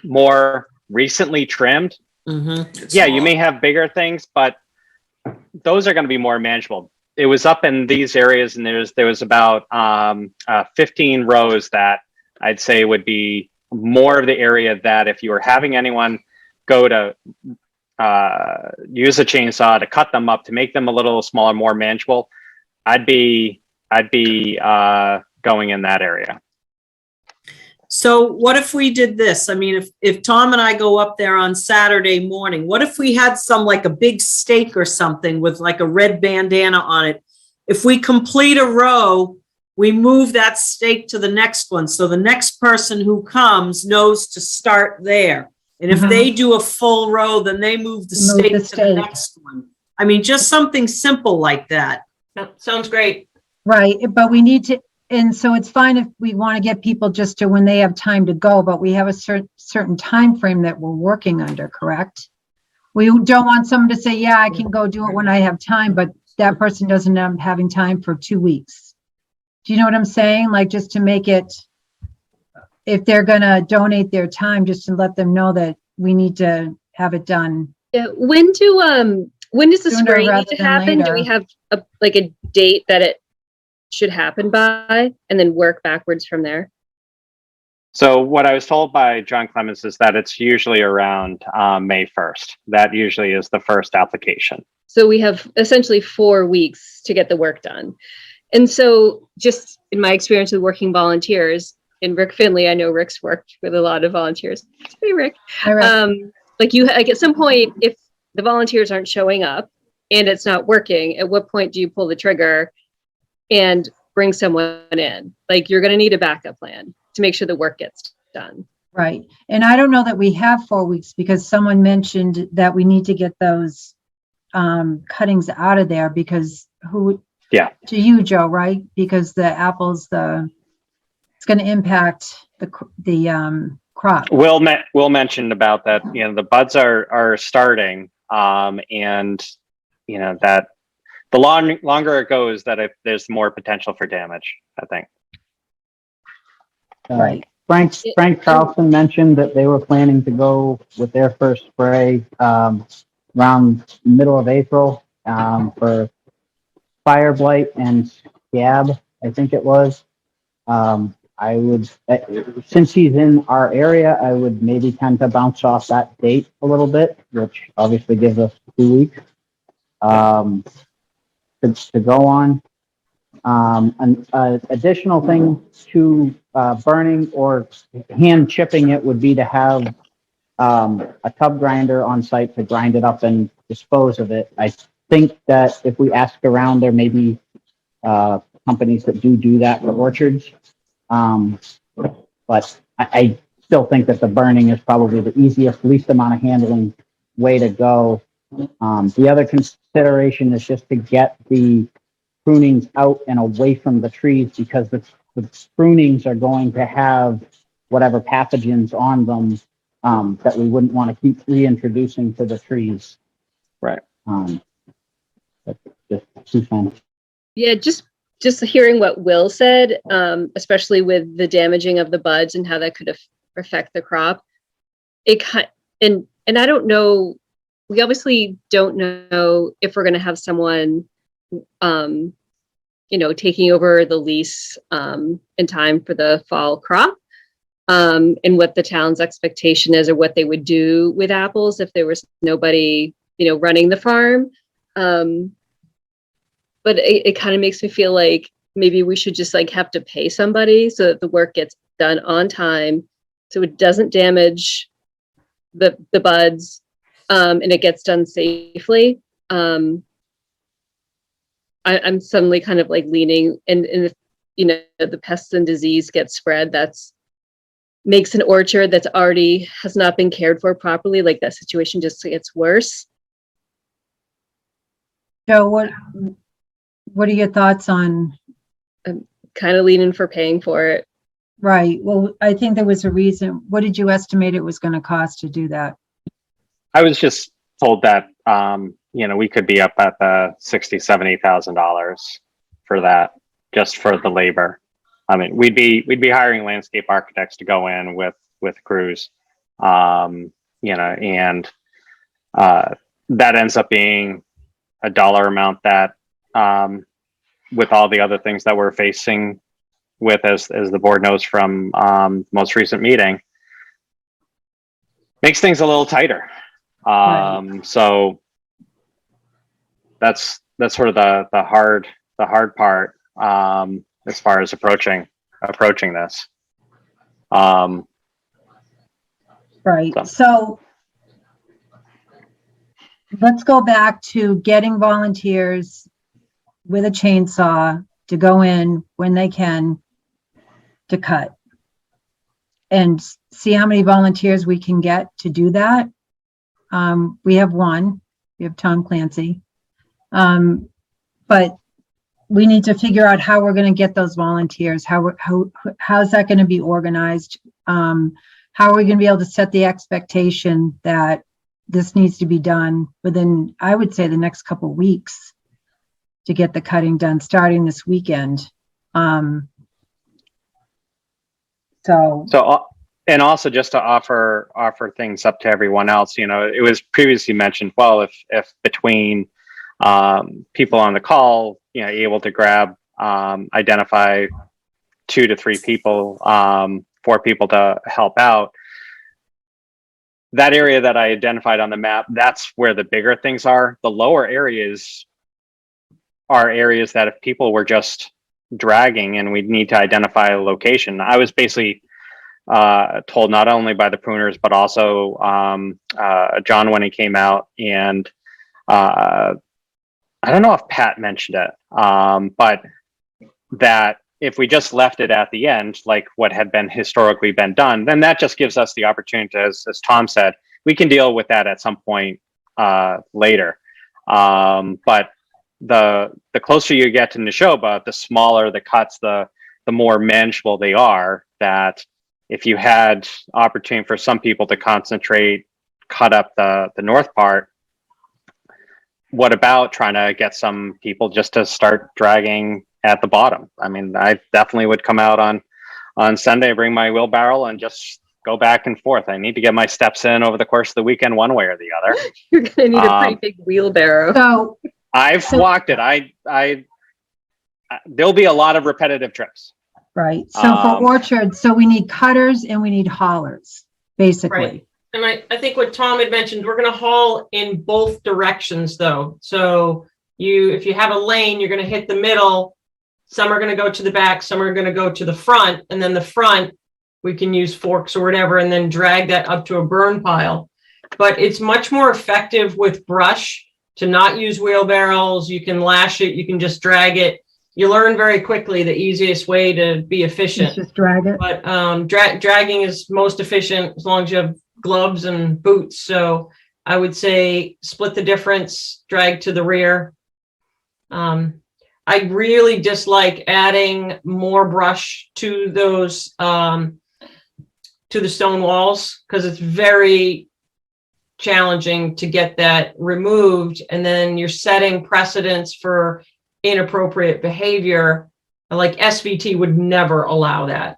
more recently trimmed, yeah, you may have bigger things, but those are going to be more manageable. It was up in these areas, and there was about 15 rows that I'd say would be more of the area that if you were having anyone go to use a chainsaw to cut them up to make them a little smaller, more manageable, I'd be going in that area. so what if we did this? I mean, if Tom and I go up there on Saturday morning, what if we had some, like a big stake or something with like a red bandana on it? If we complete a row, we move that stake to the next one. So the next person who comes knows to start there. And if they do a full row, then they move the Move stake the to the stake. next one. I mean, just something simple like that. sounds great. right, but we need to, and so it's fine if we want to get people just to when they have time to go, but we have a certain time frame that we're working under, correct? We don't want someone to say, yeah, I can go do it when I have time, but that person doesn't end up having time for 2 weeks. Do you know what I'm saying? Like, just to make it, if they're gonna donate their time, just to let them know that we need to have it done. Yeah, when does the Sooner spray rather need to than happen? Do we later. have a date that it should happen by, and then work backwards from there? So what I was told by John Clemens is that it's usually around May 1st. That usually is the first application. So we have essentially 4 weeks to get the work done. And so just in my experience with working volunteers, and Rick Finley, I know Rick's worked with a lot of volunteers. Hey, Rick. All right. Like at some point, if the volunteers aren't showing up and it's not working, at what point do you pull the trigger and bring someone in? Like, you're going to need a backup plan to make sure the work gets done. Right. And I don't know that we have 4 weeks, because someone mentioned that we need to get those cuttings out of there, because to you, Joe, right? Because the apples, it's going to impact the crop. Will mentioned about that. You know, the buds are starting, and you know that the longer it goes, that if there's more potential for damage, I think. Right. Frank Carlson mentioned that they were planning to go with their first spray around middle of April for fire blight and scab, I think it was. I would, since he's in our area, I would maybe tend to bounce off that date a little bit, which obviously gives us 2 weeks to go on. An additional thing to burning or hand chipping it would be to have a tub grinder on site to grind it up and dispose of it. I think that if we ask around, there may be companies that do that for orchards. But I still think that the burning is probably the easiest, least amount of handling way to go. The other consideration is just to get the prunings out and away from the trees, because the prunings are going to have whatever pathogens on them that we wouldn't want to keep reintroducing to the trees. Right. That's just 2 cents. Yeah, just hearing what Will said, especially with the damaging of the buds and how that could affect the crop. And I don't know, we obviously don't know if we're going to have someone, taking over the lease in time for the fall crop, and what the town's expectation is, or what they would do with apples if there was nobody, running the farm. But it kind of makes me feel like maybe we should just have to pay somebody so that the work gets done on time so it doesn't damage the buds, and it gets done safely. I'm suddenly kind of like leaning, and if, you know, the pests and disease get spread, that's makes an orchard that's already has not been cared for properly, like that situation just gets worse. Joe, what are your thoughts on? I'm kind of leaning for paying for it. Right. Well, I think there was a reason. What did you estimate it was going to cost to do that? I was just told that, you know, we could be up at the $60,000-$70,000 for that, just for the labor. I mean, we'd be hiring landscape architects to go in with crews, you know, and that ends up being a dollar amount that, with all the other things that we're facing with, as the board knows from most recent meeting, makes things a little tighter. Right. So that's sort of the hard part, as far as approaching this. Right. So let's go back to getting volunteers with a chainsaw to go in when they can to cut, and see how many volunteers we can get to do that. We have one, we have Tom Clancy. But we need to figure out how we're going to get those volunteers. How's that going to be organized? How are we going to be able to set the expectation that this needs to be done within, I would say, the next couple of weeks to get the cutting done, starting this weekend. And also just to offer things up to everyone else, you know, it was previously mentioned, well, if between people on the call, you know, able to grab, identify 2 to 3 people, 4 people to help out, that area that I identified on the map, that's where the bigger things are. The lower areas are areas that if people were just dragging and we'd need to identify a location. I was basically told not only by the pruners, but also John when he came out, and I don't know if Pat mentioned it, but that if we just left it at the end, like what had been historically been done, then that just gives us the opportunity to, as Tom said, we can deal with that at some point later. But the closer you get to Neshoba, the smaller the cuts, the more manageable they are. That if you had opportunity for some people to concentrate, cut up the north part, what about trying to get some people just to start dragging at the bottom? I mean, I definitely would come out on Sunday, bring my wheelbarrow and just go back and forth. I need to get my steps in over the course of the weekend, one way or the other. You're gonna need a pretty big wheelbarrow. So I've walked it. There'll be a lot of repetitive trips. right. So for orchards, so we need cutters and we need haulers, basically. Right. And I think what Tom had mentioned, we're going to haul in both directions though. So if you have a lane, you're going to hit the middle. Some are going to go to the back, some are going to go to the front, and then the front, we can use forks or whatever, and then drag that up to a burn pile. But it's much more effective with brush to not use wheelbarrows. You can lash it, you can just drag it. You learn very quickly the easiest way to be efficient. Just drag it. But dragging is most efficient as long as you have gloves and boots. So I would say split the difference, drag to the rear. I really dislike adding more brush to those to the stone walls, because it's very challenging to get that removed, and then you're setting precedents for inappropriate behavior. Like SVT would never allow that,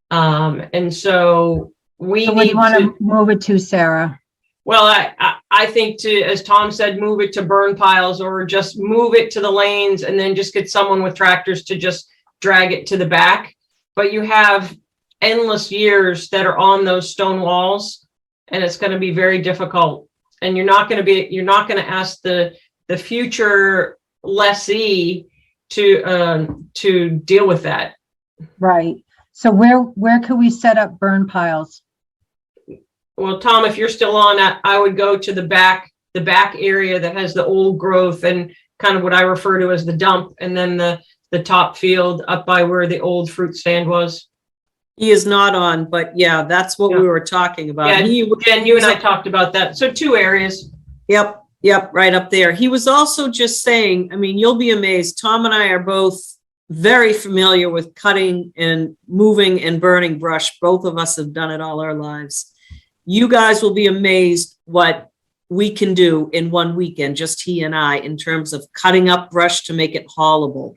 and so we So what do you want to move it to, Sarah? Well, I think to, as Tom said, move it to burn piles, or just move it to the lanes and then just get someone with tractors to just drag it to the back. But you have endless years that are on those stone walls, and it's going to be very difficult. And you're not going to ask the future lessee to deal with that. Right. So where could we set up burn piles? well, Tom, if you're still on, I would go to the back area that has the old growth and kind of what I refer to as the dump, and then the top field up by where the old fruit stand was. He is not on, but yeah, that's what Yeah. we were talking about. Yeah, He, and you and I talked about that. So 2 areas. yep, right up there. He was also just saying, I mean, you'll be amazed. Tom and I are both very familiar with cutting and moving and burning brush. Both of us have done it all our lives. You guys will be amazed what we can do in one weekend, just he and I, in terms of cutting up brush to make it haulable.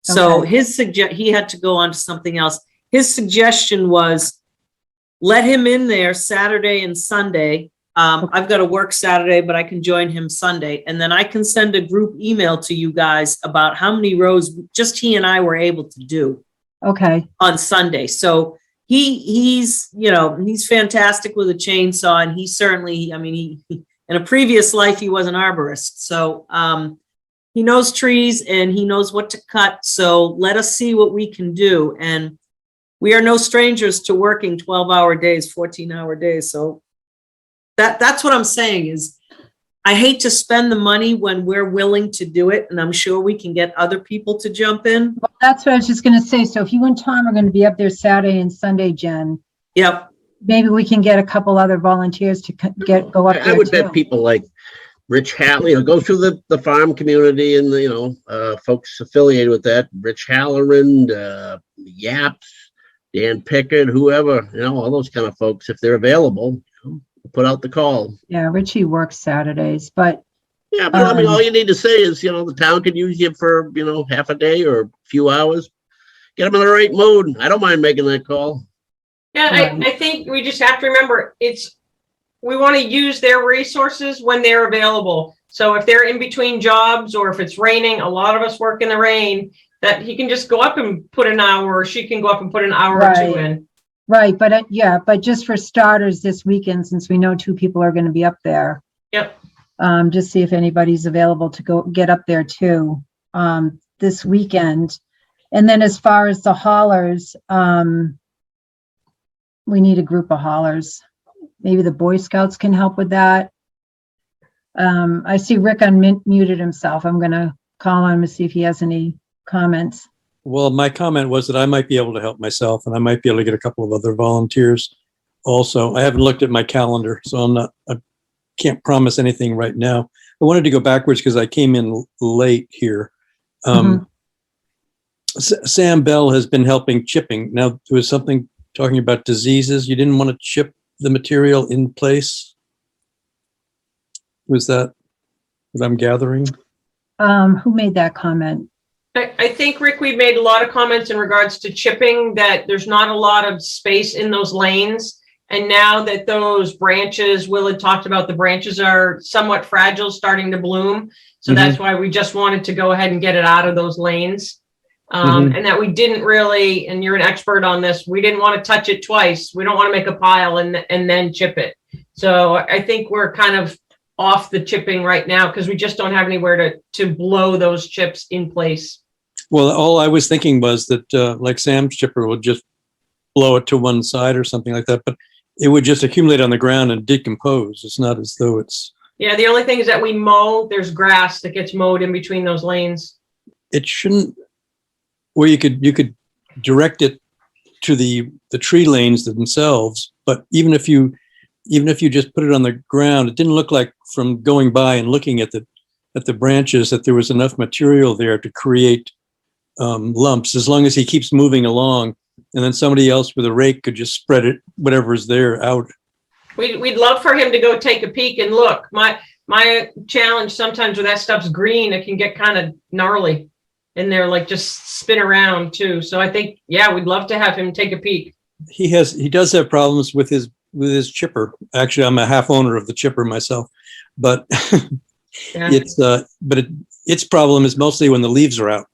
So Okay. he had to go on to something else. His suggestion was let him in there Saturday and Sunday. I've got to work Saturday, but I can join him Sunday. And then I can send a group email to you guys about how many rows just he and I were able to do Okay. on Sunday. So he's fantastic with a chainsaw, and he certainly, I mean, he in a previous life, he was an arborist. So he knows trees and he knows what to cut. So let us see what we can do. And we are no strangers to working 12-hour days, 14-hour days. So that's what I'm saying is I hate to spend the money when we're willing to do it. And I'm sure we can get other people to jump in. Well, that's what I was just going to say. So if you and Tom are going to be up there Saturday and Sunday, Jen, Yep. maybe we can get a couple other volunteers to go up there I would bet too. people like Rich Hall, go through the farm community and the, folks affiliated with that, Rich Halloran, Yaps, Dan Pickett, whoever, all those kind of folks, if they're available, put out the call. Yeah, Richie works Saturdays, but Yeah, but I mean, all you need to say is, the town could use you for, half a day or a few hours. Get them in the right mood. I don't mind making that call. Yeah, I think we just have to remember we want to use their resources when they're available. So if they're in between jobs or if it's raining, a lot of us work in the rain, that he can just go up and put an hour, or she can go up and put an hour or 2 in. right. But but just for starters this weekend, since we know 2 people are going to be up there. Yep. Just see if anybody's available to go get up there too, this weekend. And then as far as the haulers, we need a group of haulers. Maybe the Boy Scouts can help with that. I see Rick unmuted himself. I'm going to call on him to see if he has any comments. Well, my comment was that I might be able to help myself, and I might be able to get a couple of other volunteers also. I haven't looked at my calendar, so I can't promise anything right now. I wanted to go backwards because I came in late here. Sam Bell has been helping chipping. Now, there was something talking about diseases. You didn't want to chip the material in place? Was that what I'm gathering? Who made that comment? I think, Rick, we've made a lot of comments in regards to chipping, that there's not a lot of space in those lanes. And now that those branches, Will had talked about, the branches are somewhat fragile, starting to bloom. So that's why we just wanted to go ahead and get it out of those lanes. And that we didn't really, and you're an expert on this, we didn't want to touch it twice. We don't want to make a pile and then chip it. So I think we're kind of off the chipping right now because we just don't have anywhere to blow those chips in place. Well, all I was thinking was that like Sam's chipper would just blow it to one side or something like that, but it would just accumulate on the ground and decompose. It's not as though it's... Yeah, the only thing is that we mow, there's grass that gets mowed in between those lanes. It shouldn't... Well, you could direct it to the tree lanes themselves, but even if you just put it on the ground, it didn't look like from going by and looking at the branches that there was enough material there to create lumps, as long as he keeps moving along, and then somebody else with a rake could just spread it, whatever's there, out. We'd love for him to go take a peek and look. My challenge sometimes when that stuff's green, it can get kind of gnarly. And they're like just spin around too. So I think, yeah, we'd love to have him take a peek. He does have problems with his chipper. Actually, I'm a half owner of the chipper myself, but Yeah. its problem is mostly when the leaves are out.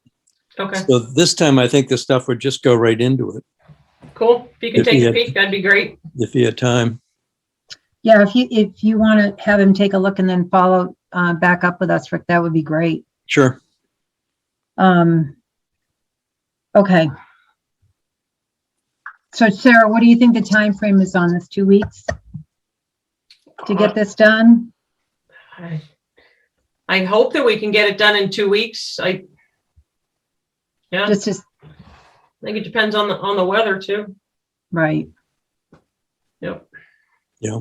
Okay, So this time I think the stuff would just go right into it cool. If you could If take he a had- peek, that'd be great. if he had time. Yeah, if you want to have him take a look and then follow back up with us, Rick, that would be great. Sure. Okay. So Sarah, what do you think the time frame is on this? 2 weeks? to get this done? I hope that we can get it done in 2 weeks. Yeah, Just I think it depends on the weather too. right. Yep. Yeah.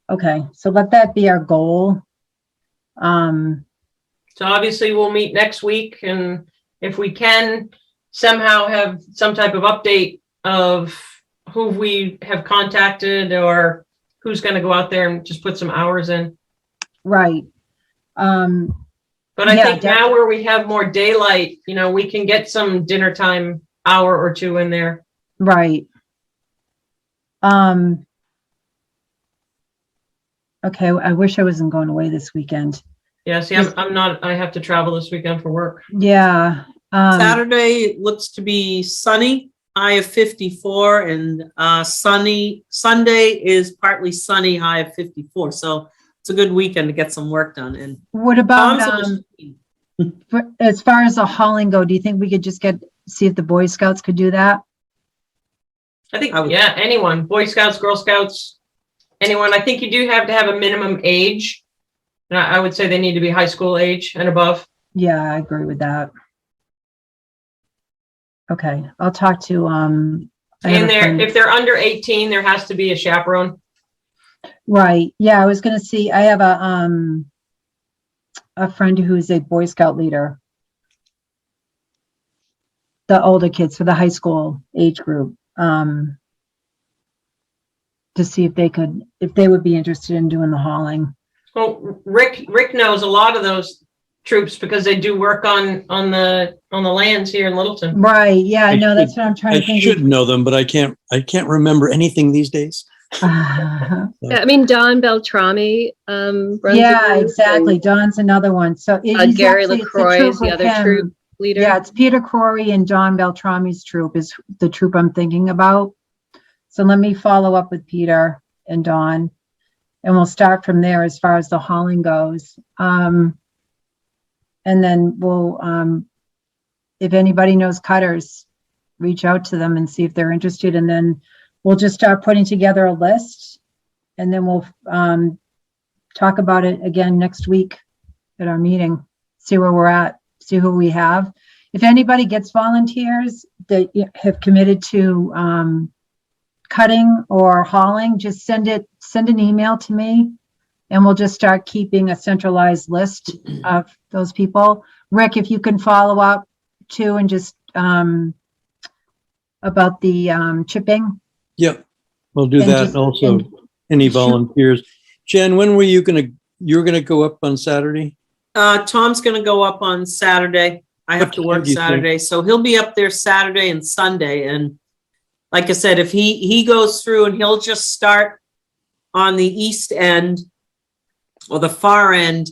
Okay, so let that be our goal. So obviously we'll meet next week, and if we can somehow have some type of update of who we have contacted or who's going to go out there and just put some hours in. Right. But I Yeah, think now where we have more daylight, we can get some dinner time hour or two in there. Right. Okay, I wish I wasn't going away this weekend. Yeah, see, I'm not, I have to travel this weekend for work. Yeah. Saturday looks to be sunny, high of 54, and Sunday is partly sunny, high of 54. So it's a good weekend to get some work done. And What about, Tom's as far as the hauling go, do you think we could just see if the Boy Scouts could do that? I think, yeah, anyone, Boy Scouts, Girl Scouts, anyone. I think you do have to have a minimum age. I would say they need to be high school age and above. Yeah, I agree with that. Okay, I'll talk to, If they're under 18, there has to be a chaperone. right. Yeah, I was going to see, I have a friend who's a Boy Scout leader. The older kids for the high school age group, to see if they would be interested in doing the hauling. Well, Rick knows a lot of those troops because they do work on the lands here in Littleton. Right. Yeah, I know. That's what I'm trying to I think. should know them, but I can't remember anything these days. Yeah, Yeah, I mean, Don Beltrami, runs the group, exactly. Don's another one. So and Gary LaCroix is the other troop leader. Yeah, it's Peter Corey and Don Beltrami's troop is the troop I'm thinking about. So let me follow up with Peter and Don, and we'll start from there as far as the hauling goes. And then we'll, if anybody knows cutters, reach out to them and see if they're interested. And then we'll just start putting together a list, and then we'll talk about it again next week at our meeting, see where we're at, see who we have. If anybody gets volunteers that have committed to cutting or hauling, just send an email to me, and we'll just start keeping a centralized list of those people. Rick, if you can follow up too, and just about the chipping. Yep, we'll do And that. just- And also, any volunteers. Jen, when were you were gonna go up on Saturday? Tom's going to go up on Saturday. I have What to time work do you think? Saturday, so he'll be up there Saturday and Sunday. And like I said, if he goes through and he'll just start on the east end or the far end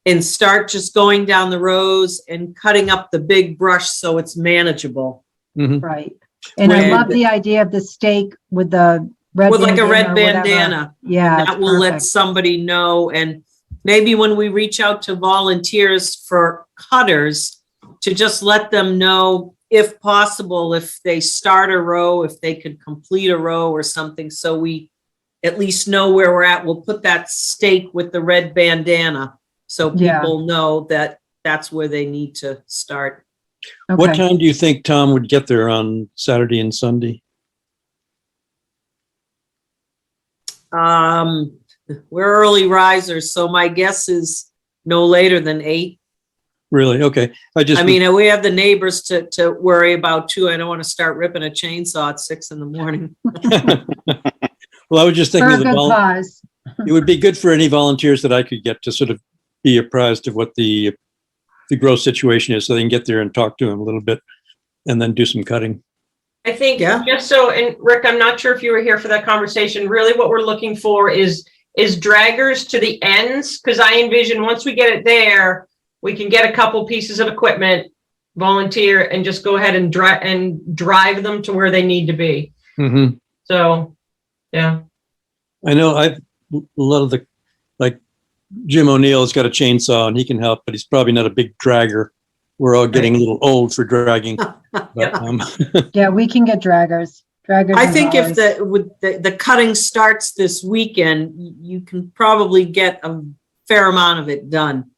and start just going down the rows and cutting up the big brush so it's manageable. Mhm. Right. And I Red- love the idea of the stake with the red With like a red or whatever. bandana. Yeah, That it's will let perfect. somebody know. And maybe when we reach out to volunteers for cutters, to just let them know, if possible, if they start a row, if they could complete a row or something, so we at least know where we're at. We'll put that stake with the red bandana so Yeah. people know that that's where they need to start. What Okay. time do you think Tom would get there on Saturday and Sunday? We're early risers, so my guess is no later than 8. Really? Okay. I mean, we have the neighbors to worry about too. I don't want to start ripping a chainsaw at 6 a.m. Well, I was just For thinking a good cause. it would be good for any volunteers that I could get to sort of be apprised of what the gross situation is, so they can get there and talk to him a little bit and then do some cutting. I think Yeah. just so, and Rick, I'm not sure if you were here for that conversation. Really what we're looking for is draggers to the ends. Cause I envision once we get it there, we can get a couple pieces of equipment, volunteer, and just go ahead and drive them to where they need to be. Mm-hmm. So, yeah. I know a lot of like Jim O'Neill's got a chainsaw and he can help, but he's probably not a big dragger. We're all getting a little old for dragging. But, Yeah. Yeah, we can get draggers. Draggers I and think if haulers. the cutting starts this weekend, you can probably get a fair amount of it done.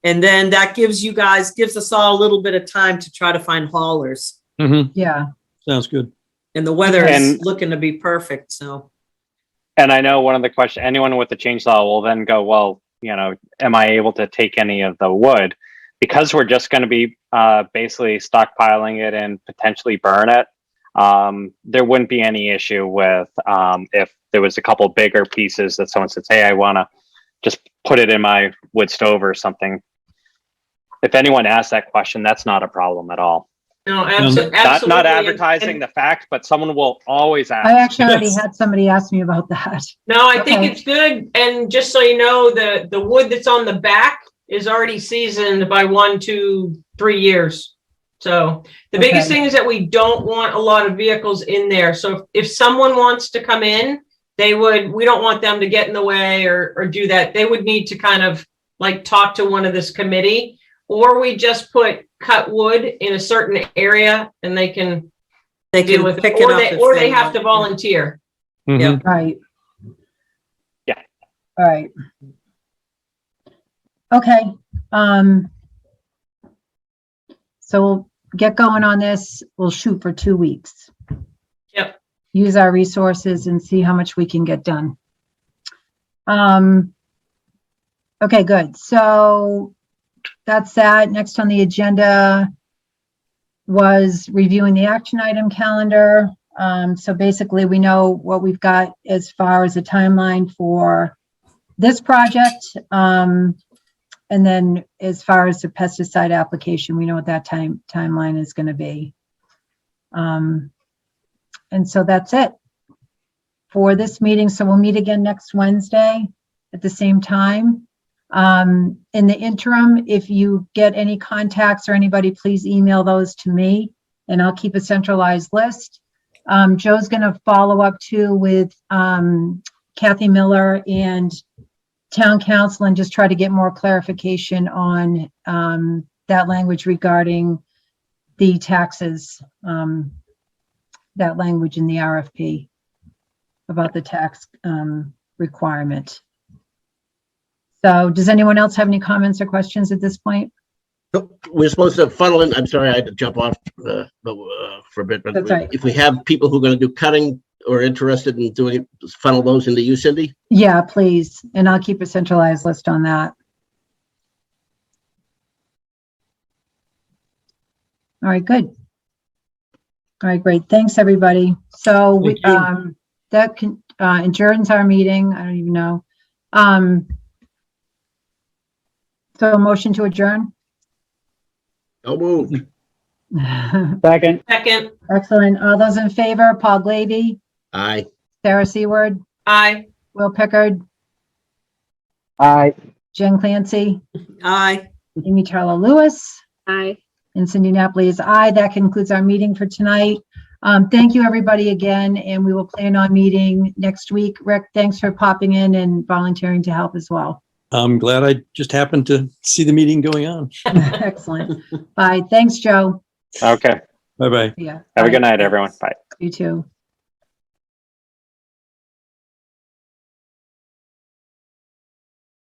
And then that gives us all a little bit of time to try to find haulers. Mm-hmm. Yeah, Sounds good. And the weather is And- looking to be perfect, so. And I know one of the questions, anyone with the chainsaw will then go, well, am I able to take any of the wood? Because we're just going to be basically stockpiling it and potentially burn it. There wouldn't be any issue with if there was a couple bigger pieces that someone says, hey, I want to just put it in my wood stove or something. If anyone asks that question, that's not a problem at all. No, Not absolutely. advertising And- the fact, but someone will always ask. I actually already Yes. had somebody ask me about that. No, I think Okay. it's good. And just so you know, the wood that's on the back is already seasoned by 1, 2, 3 years. So the biggest Okay. thing is that we don't want a lot of vehicles in there. So if someone wants to come in, we don't want them to get in the way or do that. They would need to kind of like talk to one of this committee, or we just put cut wood in a certain area and they can They deal can with pick it, it up. or if they have want. to volunteer. Mhm. Yep. Right. Yeah. All right. Okay. So we'll get going on this. We'll shoot for 2 weeks. Yep. Use our resources and see how much we can get done. Okay, good. So that's that. Next on the agenda was reviewing the action item calendar. So basically we know what we've got as far as a timeline for this project. And then as far as the pesticide application, we know what that timeline is going to be. And so that's it for this meeting. So we'll meet again next Wednesday at the same time. In the interim, if you get any contacts or anybody, please email those to me and I'll keep a centralized list. Joe's going to follow up too with Kathy Miller and town council and just try to get more clarification on that language regarding the taxes, that language in the RFP about the tax requirement. So does anyone else have any comments or questions at this point? We're supposed to funnel in, I'm sorry, I had to jump off for a bit, but That's right. if we have people who are going to do cutting or interested in doing it, funnel those into you, Cindy? Yeah, please. And I'll keep a centralized list on that. All right, good. All right, great. Thanks, everybody. So we, Thank you. that can adjourns our meeting. I don't even know. So a motion to adjourn. No move. Second, Second, Excellent. All those in favor, Paul Glady, Aye. Sarah Seward, aye. Will Pickard, aye. Jen Clancy, Aye. Amy Charlo Lewis, Aye. and Cindy Napoli is aye. That concludes our meeting for tonight. Thank you, everybody, again, and we will plan on meeting next week. Rick, thanks for popping in and volunteering to help as well. I'm glad I just happened to see the meeting going on. Excellent. Bye. Thanks, Joe. Okay. Bye-bye. Yeah. Have a Bye. good night, everyone. Bye. You too.